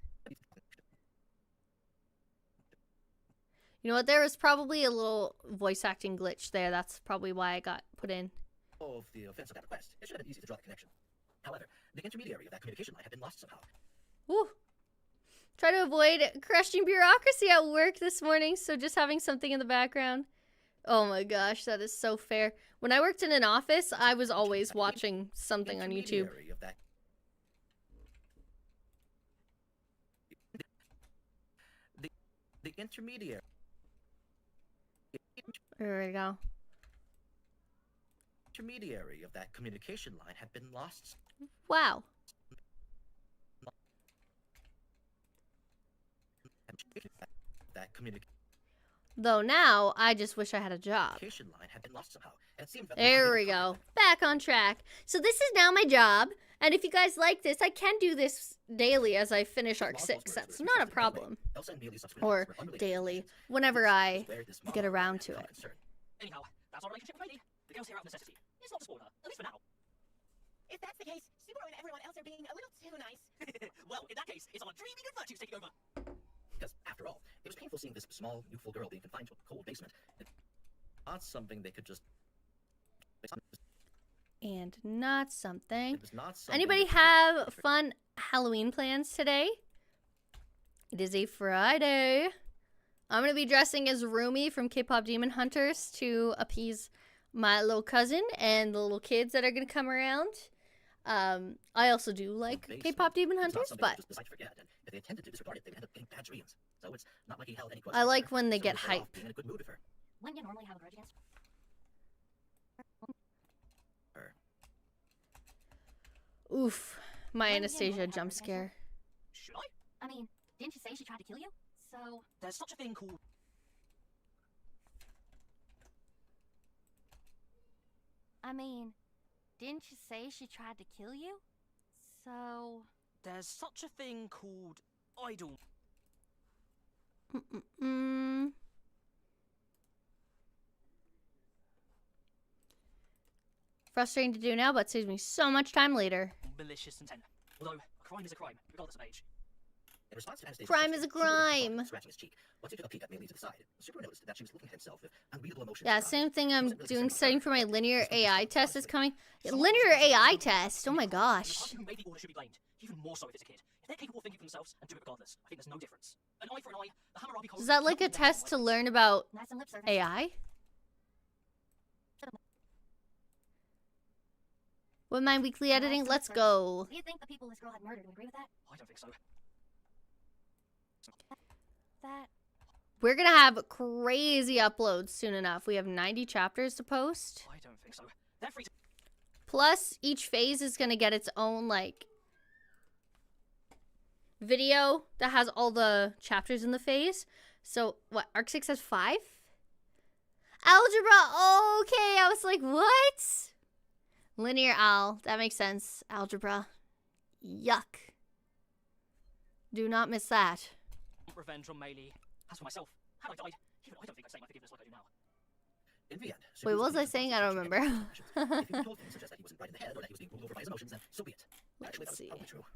You know what? There was probably a little voice acting glitch there. That's probably why I got put in. Of the offense of that request, it should have been easy to draw the connection. However, the intermediary of that communication line had been lost somehow. Woo. Try to avoid crushing bureaucracy at work this morning, so just having something in the background. Oh my gosh, that is so fair. When I worked in an office, I was always watching something on YouTube. Intermediary of that the intermediary. There we go. Intermediary of that communication line had been lost. Wow. That communication Though now, I just wish I had a job. line had been lost somehow. And it seemed that There we go. Back on track. So this is now my job. And if you guys like this, I can do this daily as I finish Arc 6. That's not a problem. Or daily. Whenever I get around to it. Anyhow, that's our relationship with Lady. The girl's here out of necessity. It's not to spoil her, at least for now. If that's the case, Subaru and everyone else are being a little too nice. Well, in that case, it's our dreamy good virtues taking over. Because, after all, it was painful seeing this small, youthful girl being confined to a cold basement. It's not something they could just... And not something. It was not something Anybody they could have just- fun Halloween plans today? It is a Friday. I'm going to be dressing as Rumi from K-Pop Demon Hunters to appease my little cousin and the little kids that are going to come around. I also do like Basement. K-Pop Demon It's not Hunters, something but they just decide to forget, and if they intended to disregard it, they would end up getting bad dreams. So it's not like he held any grudge I against like her, when they so get he was better off hype. being in a good mood with her. Wouldn't you normally have a grudge against Oof, my Well, Anastasia yeah, jump scare. Should I? I mean, didn't you say she tried to kill you? So, There's such a thing called... I mean, didn't you say she tried to kill you? So, There's such a thing called idol. Mm-mm-mm. Frustrating to do now, but saves me so much time later. Malicious intent. Although, a crime is a crime, regardless of age. In response to Anastasia's Crime question, is a Subaru had crime. fun scratching his cheek. Once he took a peek at Maylee to the side, Subaru noticed that she was looking at himself with unreadable emotions. Yeah, in her same eyes. thing It I'm wasn't really doing, the same studying with for her. my It was linear something AI she test is was coming. Someone Linear who's AI responsible test? Oh my and the gosh. person who made the order should be blamed, even more so if it's a kid. If they're capable of thinking for themselves and do it regardless, I think there's no difference. An eye for an eye, the Hammurabi Code... Is that like a test to learn about nice and lip service. AI? With my weekly Nice editing, and let's lip go. Do you think the people this girl had murdered would agree with that? I don't think so. That We're gonna have crazy uploads soon enough. We have 90 chapters to post. I don't think so. They're free to... Plus, each phase is gonna get its own, like, video that has all the chapters in the phase. So, what, Arc 6 has 5? Algebra, okay, I was like, what? Linear Al, that makes sense. Algebra, yuck. Do not miss that. Revenge on Maylee. As for myself, had I died, even I don't think I'd say my forgiveness like I do now. In the end, Wait, Subaru's what was I opinion saying? was I don't that she remember. had no emotions. If he told things such as that he wasn't right in the head or that he was being ruled over by his emotions, then so be it. Actually, that Let's was see. probably true.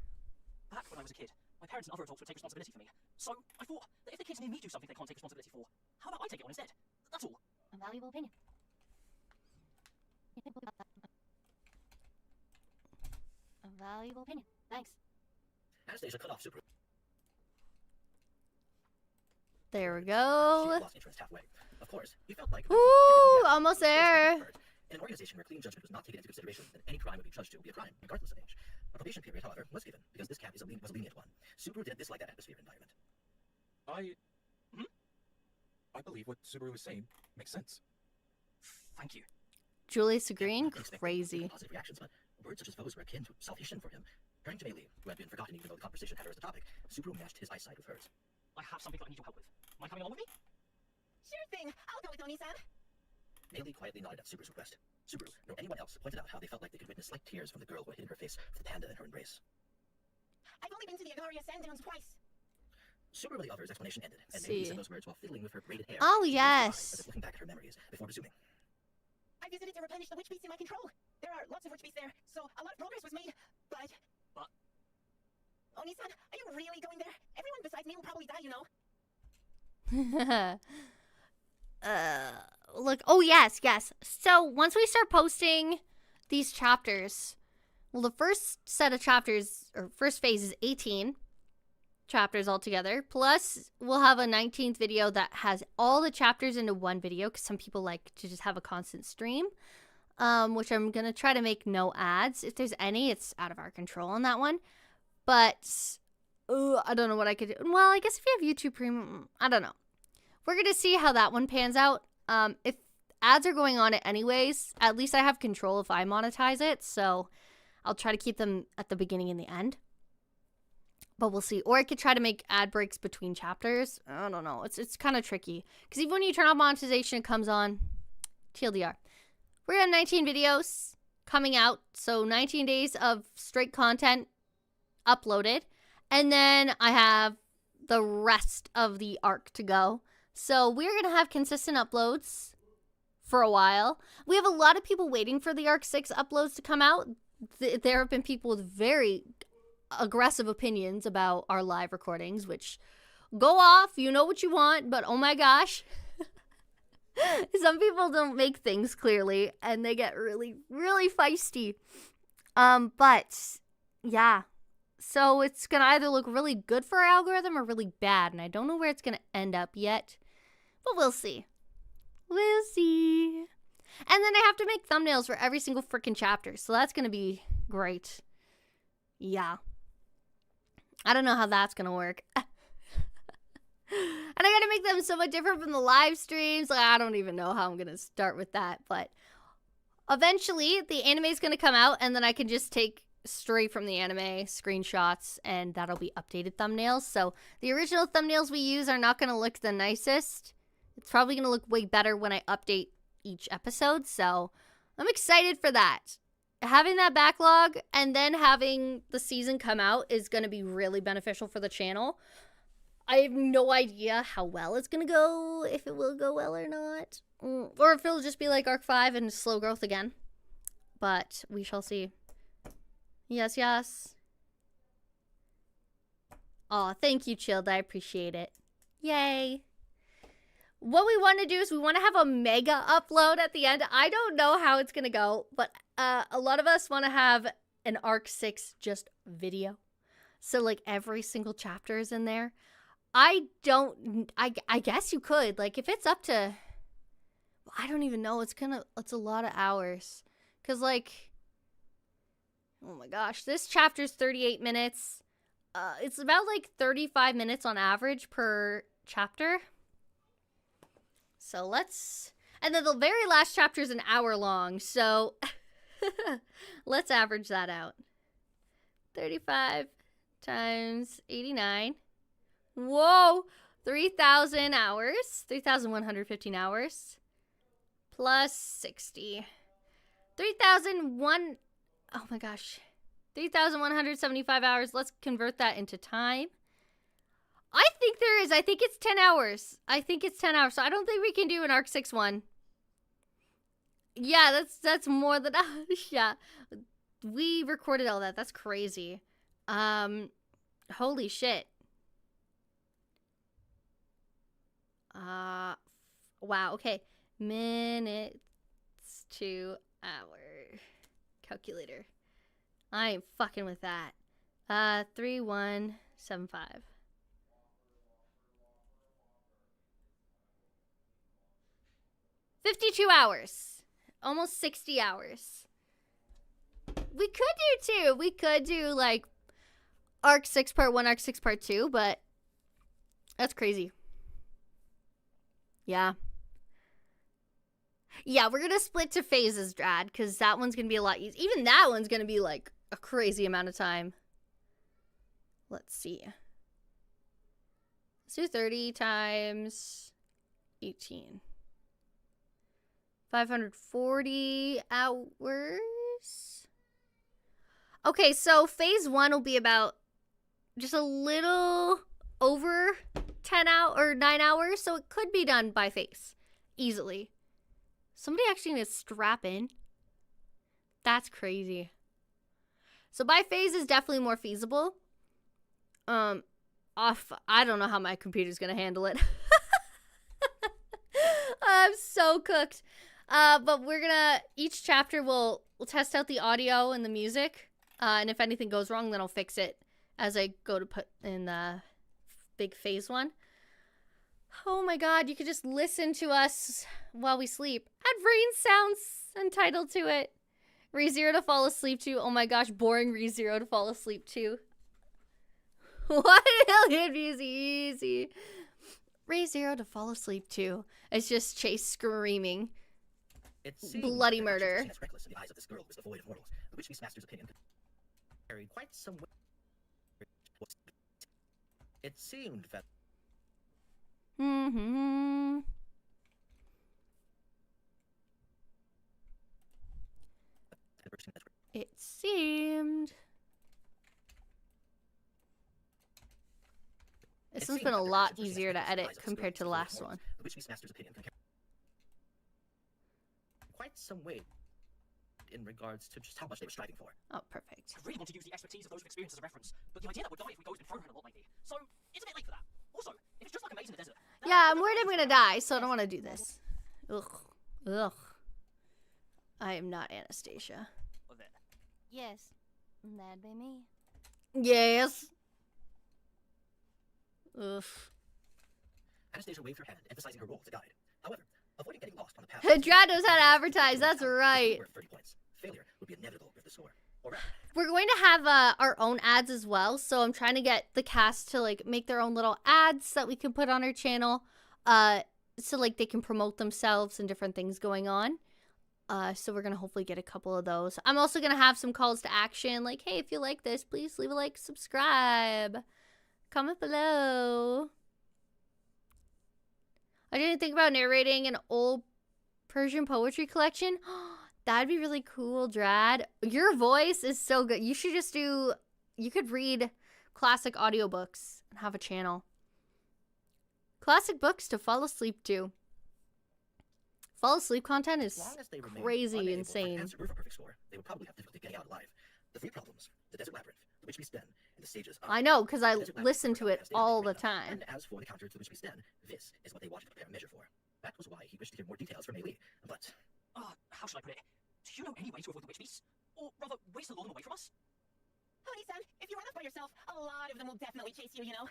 Back when I was a kid, my parents and other adults would take responsibility for me. So I thought that if the kids near me do something they can't take responsibility for, how about I take it on instead? That's all. a valuable opinion. A valuable opinion. Thanks. Anastasia cut off Subaru. There we She go. had lost interest halfway. Of course, he felt like... Ooh, almost there. In an organization where clean judgment was not taken into consideration, then any crime would be judged to be a crime, regardless of age. A probation period, however, was given, because this camp was a lenient one. Subaru didn't dislike that atmosphere and environment. I believe what Subaru was saying makes sense. Thank you. Julius agreeing? He expected Crazy. positive reactions, but words such as those were akin to salvation for him. Turning to Maylee, who had been forgotten even though the conversation had her as the topic, Subaru matched his eyesight with hers. I have something that I need your help with. Mind coming along with me? Sure thing. I'll go with Oni-san. Maylee quietly nodded at Subaru's request. Subaru, nor anyone else, pointed out how they felt like they could witness slight tears from the girl who had hidden her face with the panda in her embrace. I've only been to the Agaria Sanddowns twice. Subaru Other's explanation ended, and See. Naomi said those words while fiddling with her braided hair. Oh, She closed her eyes, yes. as if looking back at her memories before resuming. I visited to replenish the witch beasts in my control. There are lots of witch beasts there, so a lot of progress was made, but... But? Oni-san, are you really going there? Everyone besides me will probably die, you know. Look, oh yes. So once we start posting these chapters, well, the first set of chapters, or first phase, is 18 chapters altogether. Plus, we'll have a 19th video that has all the chapters into one video, because some people like to just have a constant stream, which I'm going to try to make no ads. If there's any, it's out of our control on that one. But, I don't know what I could do. Well, I guess if you have YouTube Premium, I don't know. We're going to see how that one pans out. If ads are going on it anyways, at least I have control if I monetize it, so I'll try to keep them at the beginning and the end. But we'll see. Or I could try to make ad breaks between chapters. I don't know. It's kind of tricky. Because even when you turn off monetization, it comes on. TLDR. We're going to have 19 videos coming out. So 19 days of straight content uploaded. And then I have the rest of the arc to go. So we're going to have consistent uploads for a while. We have a lot of people waiting for the Arc 6 uploads to come out. There have been people with very aggressive opinions about our live recordings, which go off, you know what you want, but oh my gosh. Some people don't make things clearly, and they get really, really feisty. But, yeah. So it's going to either look really good for our algorithm or really bad, and I don't know where it's going to end up yet. But we'll see. We'll see. And then I have to make thumbnails for every single freaking chapter, so that's going to be great. Yeah. I don't know how that's going to work. And I got to make them so much different from the live streams. Like, I don't even know how I'm going to start with that. But eventually, the anime is going to come out, and then I can just take straight from the anime screenshots, and that'll be updated thumbnails. So the original thumbnails we use are not going to look the nicest. It's probably going to look way better when I update each episode. So I'm excited for that. Having that backlog and then having the season come out is going to be really beneficial for the channel. I have no idea how well it's going to go, if it will go well or not. Or if it'll just be like Arc 5 and slow growth again. But we shall see. Yes, yes. Aw, thank you, Chilled. I appreciate it. Yay. What we want to do is we want to have a mega upload at the end. I don't know how it's going to go, but a lot of us want to have an Arc 6 just video. So, like, every single chapter is in there. I guess you could. Like, if it's up to... I don't even know. It's a lot of hours. Because, like... Oh my gosh. This chapter's 38 minutes. It's about, like, 35 minutes on average per chapter. So let's... And then the very last chapter is an hour long, so let's average that out. 35 times 89. Whoa! 3,000 hours. 3,115 hours. Plus 60. 3,001... Oh my gosh. 3,175 hours. Let's convert that into time. I think there is. I think it's 10 hours. I think it's 10 hours. So I don't think we can do an Arc 6 one. Yeah, that's more than... yeah. We recorded all that. That's crazy. Holy shit. Wow, okay. Minutes to hour. Calculator. I ain't fucking with that. 3175. 52 hours. Almost 60 hours. We could do two. We could do like Arc 6 Part 1, Arc 6 Part 2, but that's crazy. Yeah. Yeah, we're going to split to phases, Drad, because that one's going to be a lot easier. Even that one's going to be like a crazy amount of time. Let's see. Let's do 30 times 18. 540 hours. Okay, so phase 1 will be about just a little over 10 hours or 9 hours, so it could be done by phase easily. Somebody actually needs to strap in. That's crazy. So by phase is definitely more feasible. I don't know how my computer's gonna handle it. I'm so cooked. But we're gonna, each chapter we'll test out the audio and the music. And if anything goes wrong, then I'll fix it as I go to put in the big phase one. Oh my god, you could just listen to us while we sleep. Add rain sounds entitled to it. ReZero to fall asleep to. Oh my gosh, boring ReZero to fall asleep to. 1 million views easy. ReZero to fall asleep to. It's just Chase screaming. Bloody murder. Reckless in the eyes of this girl who is devoid of morals. The witch beastmaster's opinion carried quite some weight. It seemed that It seemed. This one's been a lot easier to edit compared to the last one. The witch beastmaster's opinion can carry quite some weight in regards to just how much they were striving for. Oh, perfect. I really want to use the expertise of those with experience as a reference, but the idea that we'll die if we go has been thrown around a lot lately. So, it's a bit late for that. Also, if it's just like a maze in the desert... Yeah, I'm worried I'm gonna die, so I don't want to do this. Ugh. Ugh. I am not Anastasia. Yes, that'd be me. Yes. Ugh. Anastasia waved her hand, emphasizing her role as a guide. However, avoiding getting lost on the path... Drad knows how to advertise, that's right. 30 points. Failure would be inevitable with the score. Or rather, We're going to have our own ads as well, so I'm trying to get the cast to like make their own little ads that we can put on our channel, so like they can promote themselves and different things going on. So we're gonna hopefully get a couple of those. I'm also gonna have some calls to action, like, hey, if you like this, please leave a like, subscribe, comment below. I didn't think about narrating an old Persian poetry collection. That'd be really cool, Drad. Your voice is so good. You should just do... You could read classic audiobooks and have a channel. Classic books to fall asleep to. Fall asleep content is crazy insane. answer with a perfect score, they would probably have difficulty getting out alive. The 3 problems: the desert labyrinth, the witch beast's den, and the stages of... I know, because I The desert labyrinth listen were to it outcast all in the the time. And as for the counter to the witch beast's den, this is what they wanted to prepare a measure for. That was why he wished to hear more details from Mei, but... how should I put it? Do you know any way to avoid the witch beasts? Or rather, ways to lure them away from us? Honey-san, if you run off by yourself, a lot of them will definitely chase you, you know?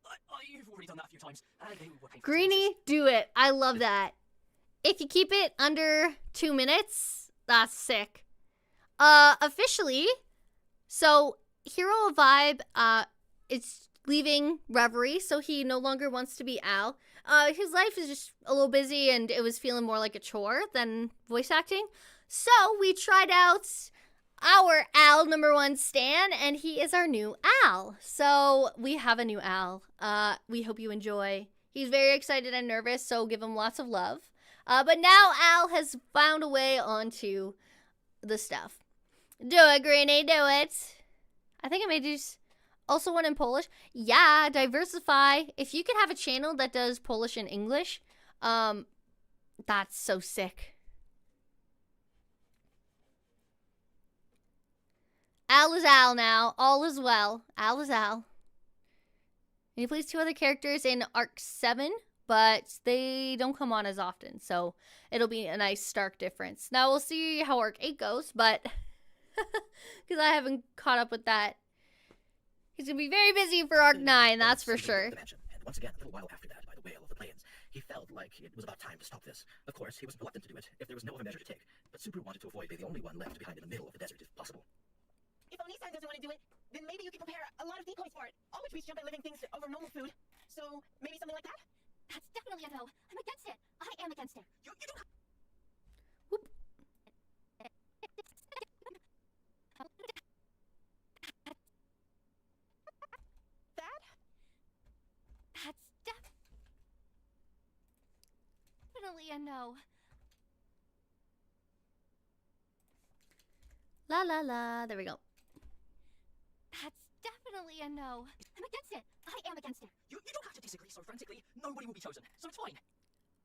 I've already done that a few times, and they were painful Greenie, do it. I love that. If you keep it under 2 minutes, that's sick. Officially, so Hero of Vibe, is leaving Reverie, so he no longer wants to be Al. His life is just a little busy, and it was feeling more like a chore than voice acting. So we tried out our Al #1 stan, and he is our new Al. So we have a new Al. We hope you enjoy. He's very excited and nervous, so give him lots of love. But now Al has found a way onto the stuff. Do it, Greenie, do it. I think I may do also one in Polish. Yeah, diversify. If you could have a channel that does Polish and English, that's so sick. Al is Al now. All is well. Al is Al. And he plays 2 other characters in Arc 7, but they don't come on as often, so it'll be a nice stark difference. Now we'll see how Arc 8 goes, but because I haven't caught up with that. He's gonna be very busy for Arc 9, that's for sure. And once again, a little while after that, by the Whale of the Plains, he felt like it was about time to stop this. Of course, he was reluctant to do it if there was no other measure to take, but Super wanted to avoid being the only one left behind in the middle of the desert if possible. If Oni-san doesn't want to do it, then maybe you can prepare a lot of decoys for it. All which we jump at living things over normal food. So maybe something like that? That's definitely a no. I'm against it. I am against it. You don't have... Whoop. That's definitely a no. La la la. There we go. That's definitely definitely a no. I'm against it. I am against it. You don't have to disagree so frantically. Nobody will be chosen, so it's fine.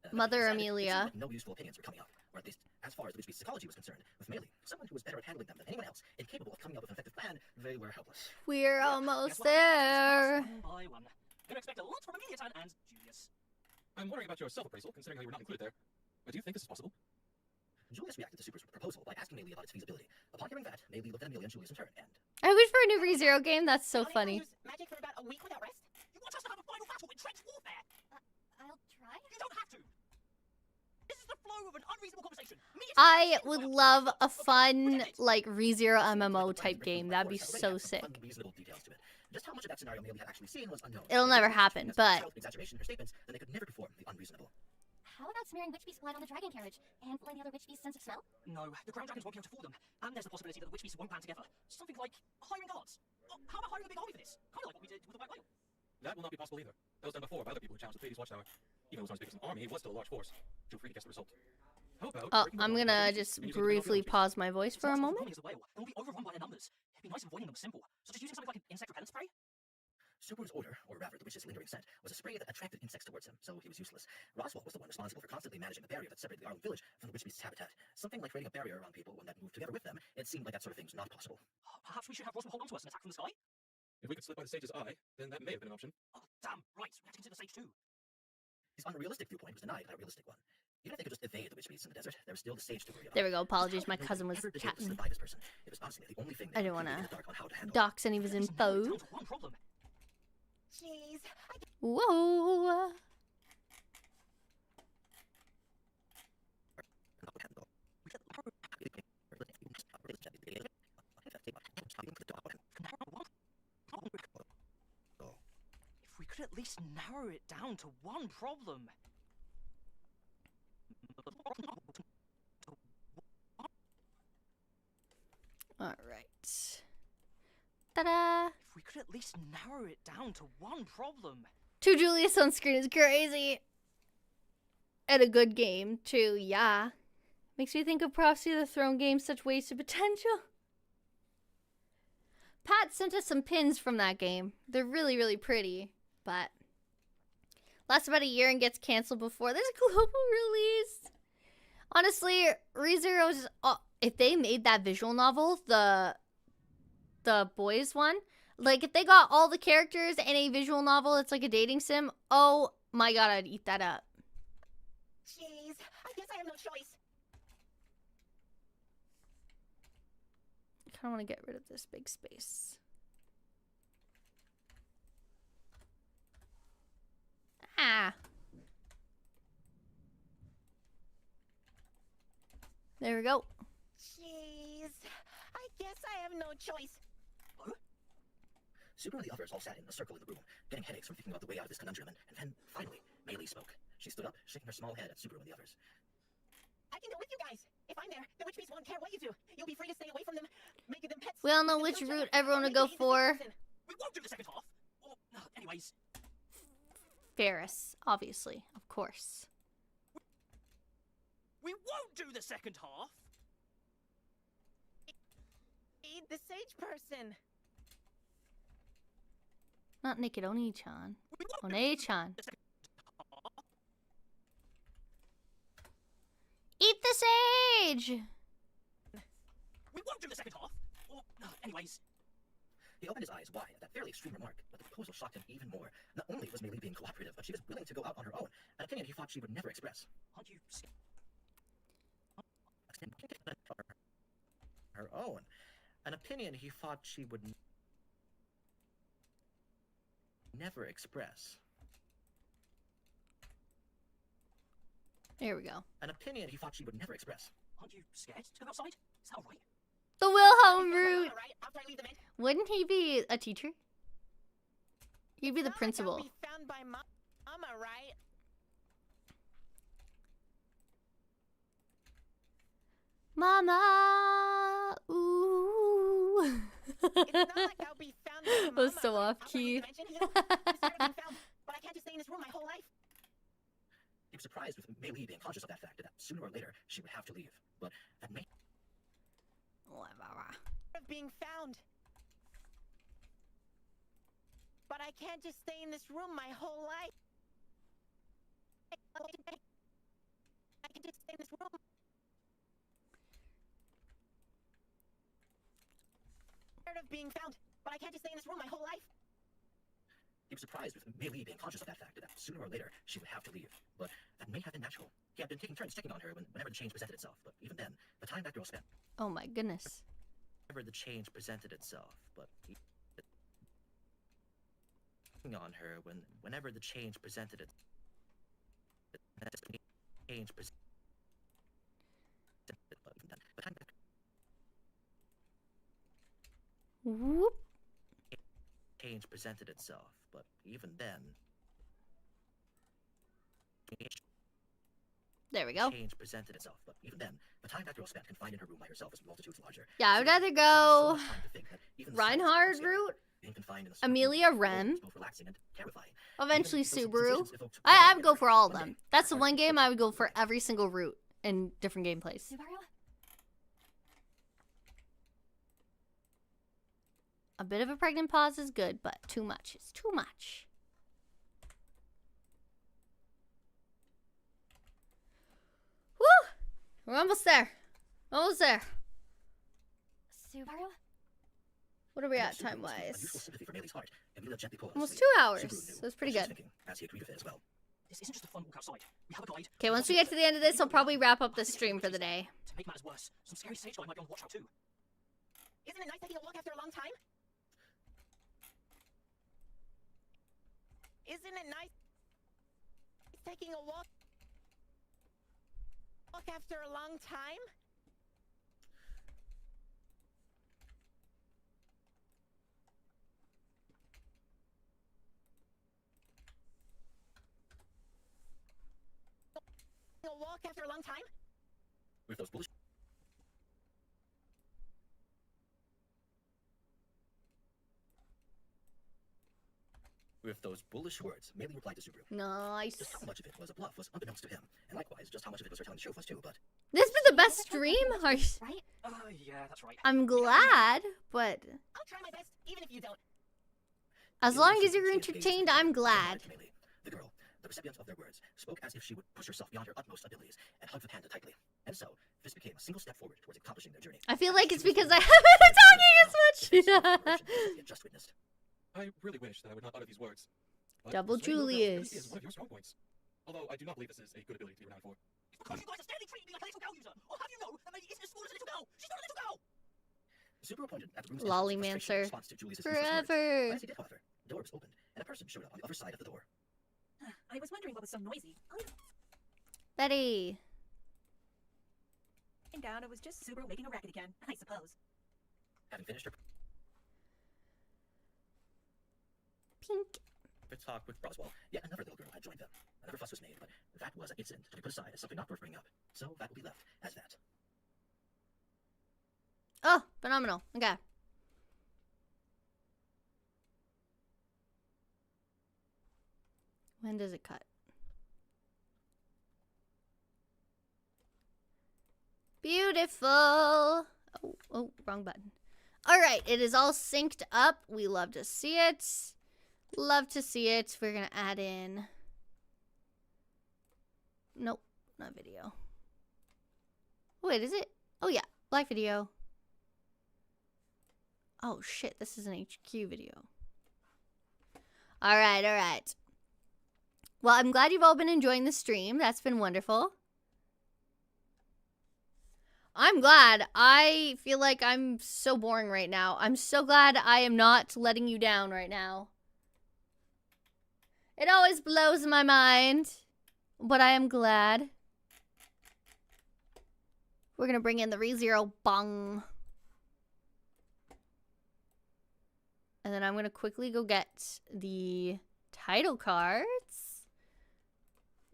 That Mother being said, it Amelia. seemed like no useful opinions were coming up, or at least as far as the Witchbeast's psychology was concerned. With Melee, someone who was better at handling them than anyone else, incapable of coming up with an effective plan, they were helpless. We're Guess almost what? there. One by one. Gonna expect a lot from Amelia Tan and Julius. I'm wondering about your self-appraisal, considering how you were not included there. But do you think this is possible? Julius reacted to Super's proposal by asking Melee about its feasibility. Upon hearing that, Melee looked at Amelia and Julius in turn, and I wish for a new ReZero game. That's so Only if I funny. use magic for about a week without rest? You want us to have a final battle in trench warfare? I'll try. You don't have to. This is the flow of an unreasonable conversation. I would love a fun, like, ReZero MMO type game. That'd be so sick. Unreasonable details to it. Just how much of that scenario Melee had actually seen was unknown. It'll never happen, but Exaggeration in her statements, then they could never perform the unreasonable. How about smearing witch beast blood on the dragon carriage and letting the other witch beast's sense of smell? No, the ground dragons won't be able to fool them. And there's the possibility that the witch beasts won't band together. Something like hiring guards. Oh, how about hiring a big army for this? Kind of like what we did with the White Whale. That will not be possible either. That was done before by other people who challenged the Pleiades Watchtower. Even though it was not as big as an army, it was still a large force. Feel free to guess the result. How about oh, breaking the I'm bond gonna between just and using the briefly technology? pause my voice for a It's not as moment. overwhelming as the whale. They'll be overrun by their numbers. It'd be nice if avoiding them was simple. So just using something like an insect repellent spray? Super's odor, or rather the witch's lingering scent, was a spray that attracted insects towards him, so he was useless. Roswell was the one responsible for constantly managing the barrier that separated the Arlen village from the witchbeast's habitat. Something like creating a barrier around people when that moved together with them, it seemed like that sort of thing was not possible. Perhaps we should have Roswell hold on to us and attack from the sky? If we could slip by the sage's eye, then that may have been an option. Oh, damn, right. We have to consider stage 2. His unrealistic viewpoint was denied by a realistic one. Even if they could just evade the witchbeasts in the desert, there was still the sage to worry about. There we go. Apologies, Just how my nobody cousin was ever been able to chatting. survive this person. It was honestly the only thing I they didn't were wanna completely in the dark on how to handle. dox any of his Just narrow it info. down to one problem. Jeez. Whoa. If we could at least narrow it down to one problem. All right. Ta-da! If we could at least narrow it down to one problem. Two Julius on screen is crazy. And a good game, too, yeah. Makes me think of Prophecy of the Throne game, such wasted potential. Pat sent us some pins from that game. They're really, really pretty, but lasts about a year and gets canceled before this global release. Honestly, ReZero's, if they made that visual novel, the boys one, like if they got all the characters in a visual novel, it's like a dating sim. Oh my god, I'd eat that up. Jeez. I guess I have no choice. I kind of want to get rid of this big space. Ah. There we go. Jeez. I guess I have no choice. Super and the others all sat in a circle in the room, getting headaches from thinking about the way out of this conundrum, and then, finally, Melee spoke. She stood up, shaking her small head at Subaru and the others. I can go with you guys. If I'm there, the witch beast won't care what you do. You'll be free to stay away from them, making them pets. We all know Make which them route children. everyone would Only go be the same for. person. We won't do the second half. Or, anyways, Ferris, obviously, of course. we won't do the second half. Be the sage person. Not Naked Oni-chan. We won't do One-chan. the second half. Eat the sage! We won't do the second half. Or, anyways, He opened his eyes wide at that fairly extreme remark, but the proposal shocked him even more. Not only was Melee being cooperative, but she was willing to go out on her own, an opinion he thought she would never express. aren't you scared? Her own. An opinion he thought she would never express. There we go. An opinion he thought she would never express. Aren't you scared to go outside? Is that alright? The Wilhelm All route! right, after I leave the man. Wouldn't he be a teacher? He'd be the Not like principal. I'll be found by Mama, right? Mama! Ooh! It's not like I'll be found by I Mama. was so right? off After I key. leave the mansion, you know? I'm scared of being found, but I can't just stay in this room my whole life. He was surprised with Melee being conscious of that fact, that sooner or later she would have to leave. But that made Of being found. But I can't just stay in this room my whole life. I can just stay in this room. Scared of being found, but I can't just stay in this room my whole life. He was surprised with Meili being conscious of that fact, that sooner or later she would have to leave. But that may have been natural. He had been taking turns checking on her whenever the change presented itself. But even then, the time that girl spent Oh my goodness. whenever the change presented itself. But he checking on her whenever the change presented it. Change presented. But even then, the time that Whoop. change presented itself. But even then, There we go. change presented itself. But even then, the time that girl spent confined in her room by herself was multitudes larger. Yeah, I would rather So go much time to think that even the silence Reinhard was scary. route, Being confined in a small room Amelia was Rem, both relaxing and terrifying. eventually Even those Subaru. sensations evoked I would go for all of one them. day, That's the her one heart game would I would go for break. every single route in different gameplays. Subaru? A bit of a pregnant pause is good, but too much is too much. Woo! We're almost there. Almost there. Subaru? What are we And at Subaru time must feel wise? unusual sympathy for Meili's heart, and Amelia gently pulled on Almost his 2 sleeve. hours. Subaru knew That's pretty what she was good. thinking, as he agreed with it as well. This isn't just a fun walk outside. We have a guide. Okay, once we get to the end of this, I'll probably wrap up the stream for the day. To make matters worse, some scary sage guy might be on watch out too. Isn't it nice taking a walk after a long time? Isn't it nice taking a walk after a long time? A walk after a long time? With those bullish words, Meili replied to Subaru. Nice. Just how much of it was a bluff was unbeknownst to him, and likewise, just how much of it was her telling the show was too. But This has been the best stream. Right? Yeah, that's right. I'm glad, but I'll try my best, even if you don't. as Meili long and as you're Subaru exchanged entertained, gazes I'm and glad. to Meili. The girl, the recipient of their words, spoke as if she would push herself beyond her utmost abilities and hugged the panda tightly. And so, this became a single step forward towards accomplishing their journey. I feel like it's Subaru's because I words haven't been talking as emotion much. he had just witnessed. I really wish that I would not utter these words. But Double persuading little girls Julius. really is one of your strong points. Although I do not believe this is a good ability to be renowned for. Because you guys are steadily treating me like a little girl user. Or have you know that Meili isn't as small as a little girl? She's not a little girl! Subaru pointed at the room's Lollymancer. response to Julius's useless words. Forever. As he did, however, the door was opened, and a person showed up on the other side of the door. I was wondering what was so noisy. Betty. Came down, it was just Subaru making a racket again, I suppose. Having finished her Pink. talk with Roswell, yet another little girl had joined them. Another fuss was made, but that was an incident to be put aside as something not worth bringing up. So that will be left as that. Oh, phenomenal. Okay. When does it cut? Beautiful. Oh, wrong button. All right, it is all synced up. We love to see it. Love to see it. We're going to add in. Nope, not video. Wait, is it? Oh, yeah, live video. Oh, shit, this is an HQ video. All right, all right. Well, I'm glad you've all been enjoying the stream. That's been wonderful. I'm glad. I feel like I'm so boring right now. I'm so glad I am not letting you down right now. It always blows my mind, but I am glad. We're gonna bring in the ReZero bong. And then I'm gonna quickly go get the title cards.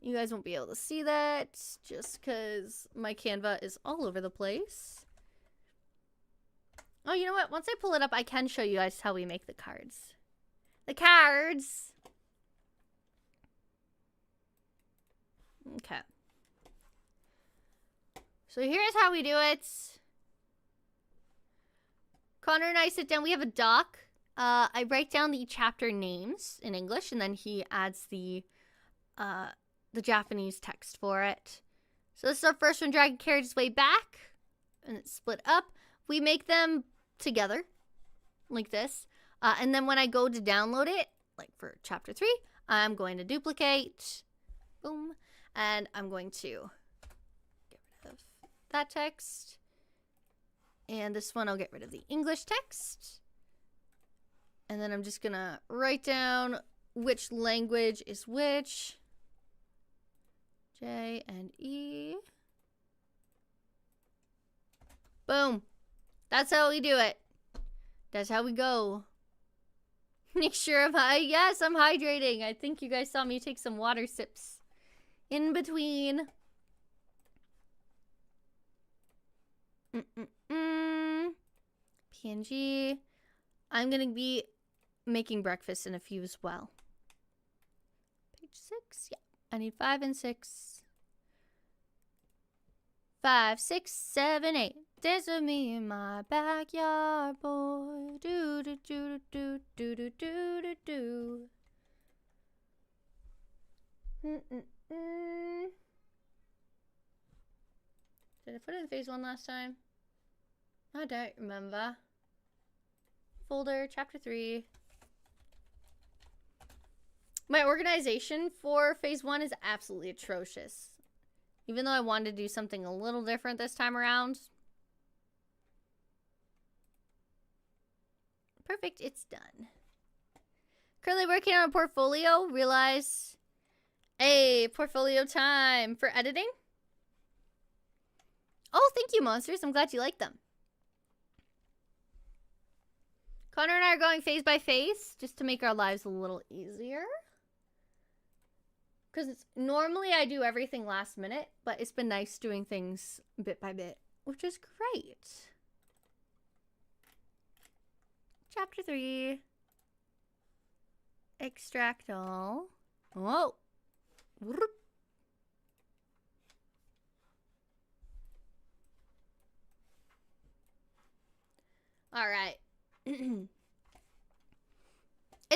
You guys won't be able to see that just because my Canva is all over the place. Oh, you know what? Once I pull it up, I can show you guys how we make the cards. The cards! Okay. So here's how we do it. Connor and I sit down. We have a dock. I write down the chapter names in English, and then he adds the Japanese text for it. So this is our first one. Dragon carried his way back, and it's split up. We make them together, like this. And then when I go to download it, like for chapter 3, I'm going to duplicate. Boom. And I'm going to get rid of that text. And this one, I'll get rid of the English text. And then I'm just going to write down which language is which. J and E. Boom. That's how we do it. That's how we go. Make sure yes, I'm hydrating. I think you guys saw me take some water sips in between. PNG. I'm going to be making breakfast in a few as well. Page 6. Yeah. I need 5 and 6. 5, 6, 7, 8. Dance with me in my backyard, boy. Do do do do do do do do do. Did I put it in phase 1 last time? I don't remember. Folder, chapter 3. My organization for phase 1 is absolutely atrocious. Even though I wanted to do something a little different this time around. Perfect, it's done. Currently working on a portfolio. Realize, hey, portfolio time for editing. Oh, thank you, monsters. I'm glad you like them. Connor and I are going phase by phase just to make our lives a little easier. Because normally I do everything last minute, but it's been nice doing things bit by bit, which is great. Chapter 3. Extract all. Oh. All right. Is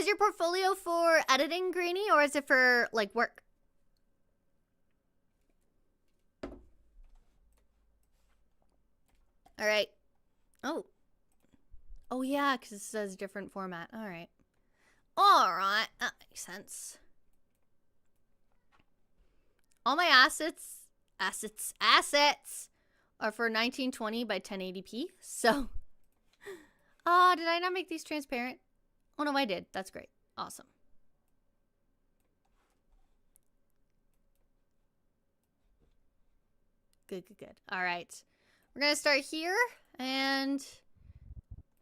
your portfolio for editing, Greenie, or is it for, like, work? All right. Oh. Oh, yeah, because it says different format. All right. All right. That makes sense. All my assets are for 1920 by 1080p. So, did I not make these transparent? Oh, no, I did. That's great. Awesome. Good, good, good. All right. We're going to start here, and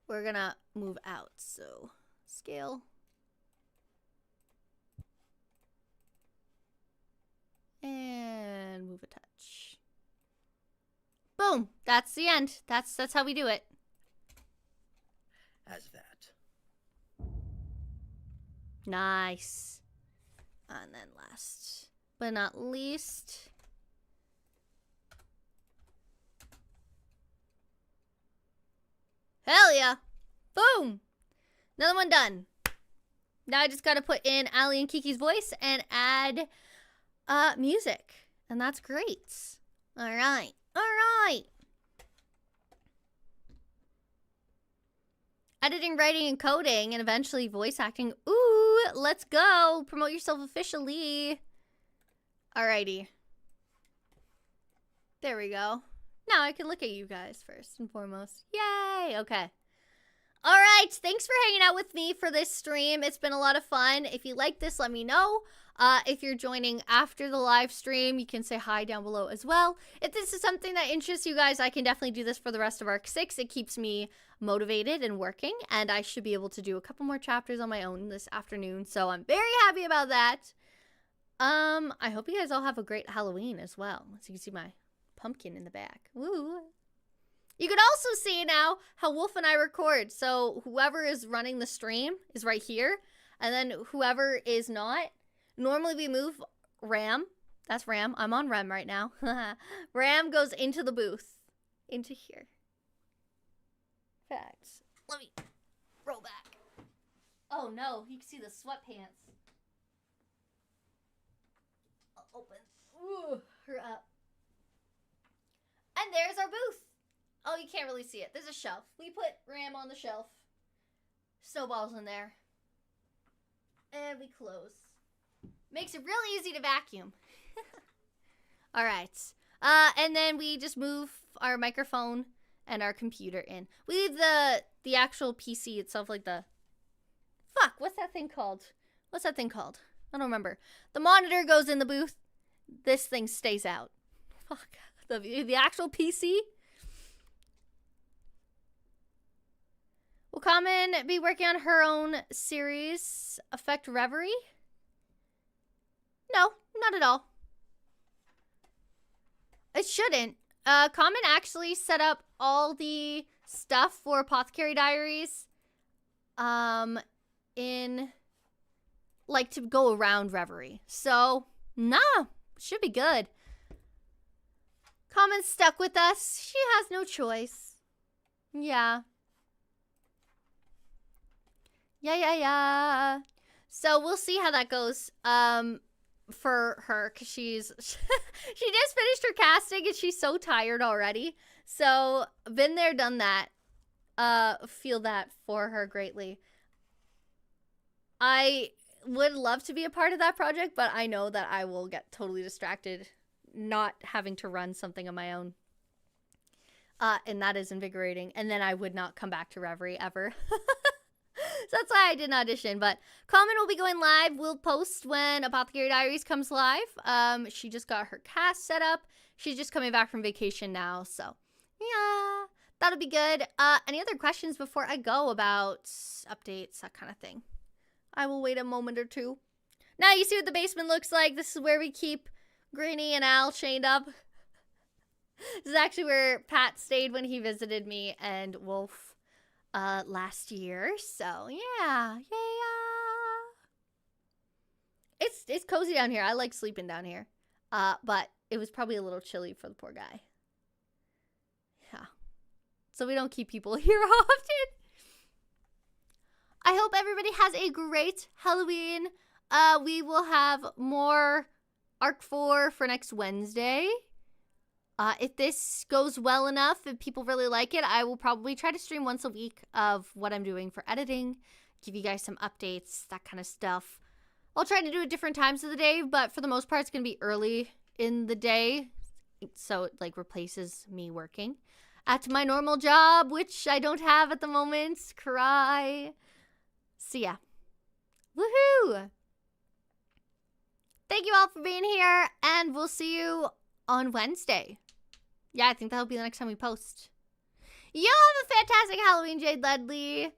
we're going to move out. So, scale. And move a touch. Boom. That's the end. That's how we do it. As that. Nice. And then last but not least, hell yeah. Boom. Another one done. Now I just got to put in Ali and Kiki's voice and add music. And that's great. All right. All right. Editing, writing, and coding, and eventually voice acting. Ooh, let's go. Promote yourself officially. Alrighty. There we go. Now I can look at you guys first and foremost. Yay! Okay. Alright, thanks for hanging out with me for this stream. It's been a lot of fun. If you like this, let me know. If you're joining after the live stream, you can say hi down below as well. If this is something that interests you guys, I can definitely do this for the rest of Arc 6. It keeps me motivated and working, and I should be able to do a couple more chapters on my own this afternoon, so I'm very happy about that. I hope you guys all have a great Halloween as well. As you can see my pumpkin in the back. Woo! You can also see now how Wolf and I record. So whoever is running the stream is right here, and then whoever is not, normally we move Ram. That's Ram. I'm on Ram right now. Ram goes into the booth. Into here. Facts. Let me roll back. Oh no, you can see the sweatpants. I'll open. Ooh, her up. And there's our booth. Oh, you can't really see it. There's a shelf. We put Ram on the shelf. Snowball's in there. And we close. Makes it really easy to vacuum. All right. And then we just move our microphone and our computer in. We leave the actual PC itself, like the... Fuck, what's that thing called? What's that thing called? I don't remember. The monitor goes in the booth. This thing stays out. Fuck. The actual PC. Will Common be working on her own series, Affect Reverie? No, not at all. It shouldn't. Common actually set up all the stuff for Apothecary Diaries in, like, to go around Reverie. So, nah, should be good. Common's stuck with us. She has no choice. Yeah. Yeah. So we'll see how that goes for her, because she just finished her casting and she's so tired already. So been there, done that. Feel that for her greatly. I would love to be a part of that project, but I know that I will get totally distracted not having to run something on my own. And that is invigorating. And then I would not come back to Reverie ever. So that's why I didn't audition. But Common will be going live. We'll post when Apothecary Diaries comes live. She just got her cast set up. She's just coming back from vacation now. So, yeah, that'll be good. Any other questions before I go about updates, that kind of thing? I will wait a moment or two. Now you see what the basement looks like. This is where we keep Greenie and Al chained up. This is actually where Pat stayed when he visited me and Wolf last year. So yeah. It's cozy down here. I like sleeping down here. But it was probably a little chilly for the poor guy. Yeah. So we don't keep people here often. I hope everybody has a great Halloween. We will have more Arc 4 for next Wednesday. If this goes well enough, if people really like it, I will probably try to stream once a week of what I'm doing for editing, give you guys some updates, that kind of stuff. I'll try to do it different times of the day, but for the most part, it's going to be early in the day, so it like replaces me working at my normal job, which I don't have at the moment. Cry. So yeah. Woohoo! Thank you all for being here, and we'll see you on Wednesday. Yeah, I think that'll be the next time we post. You have a fantastic Halloween, Jade Ledley.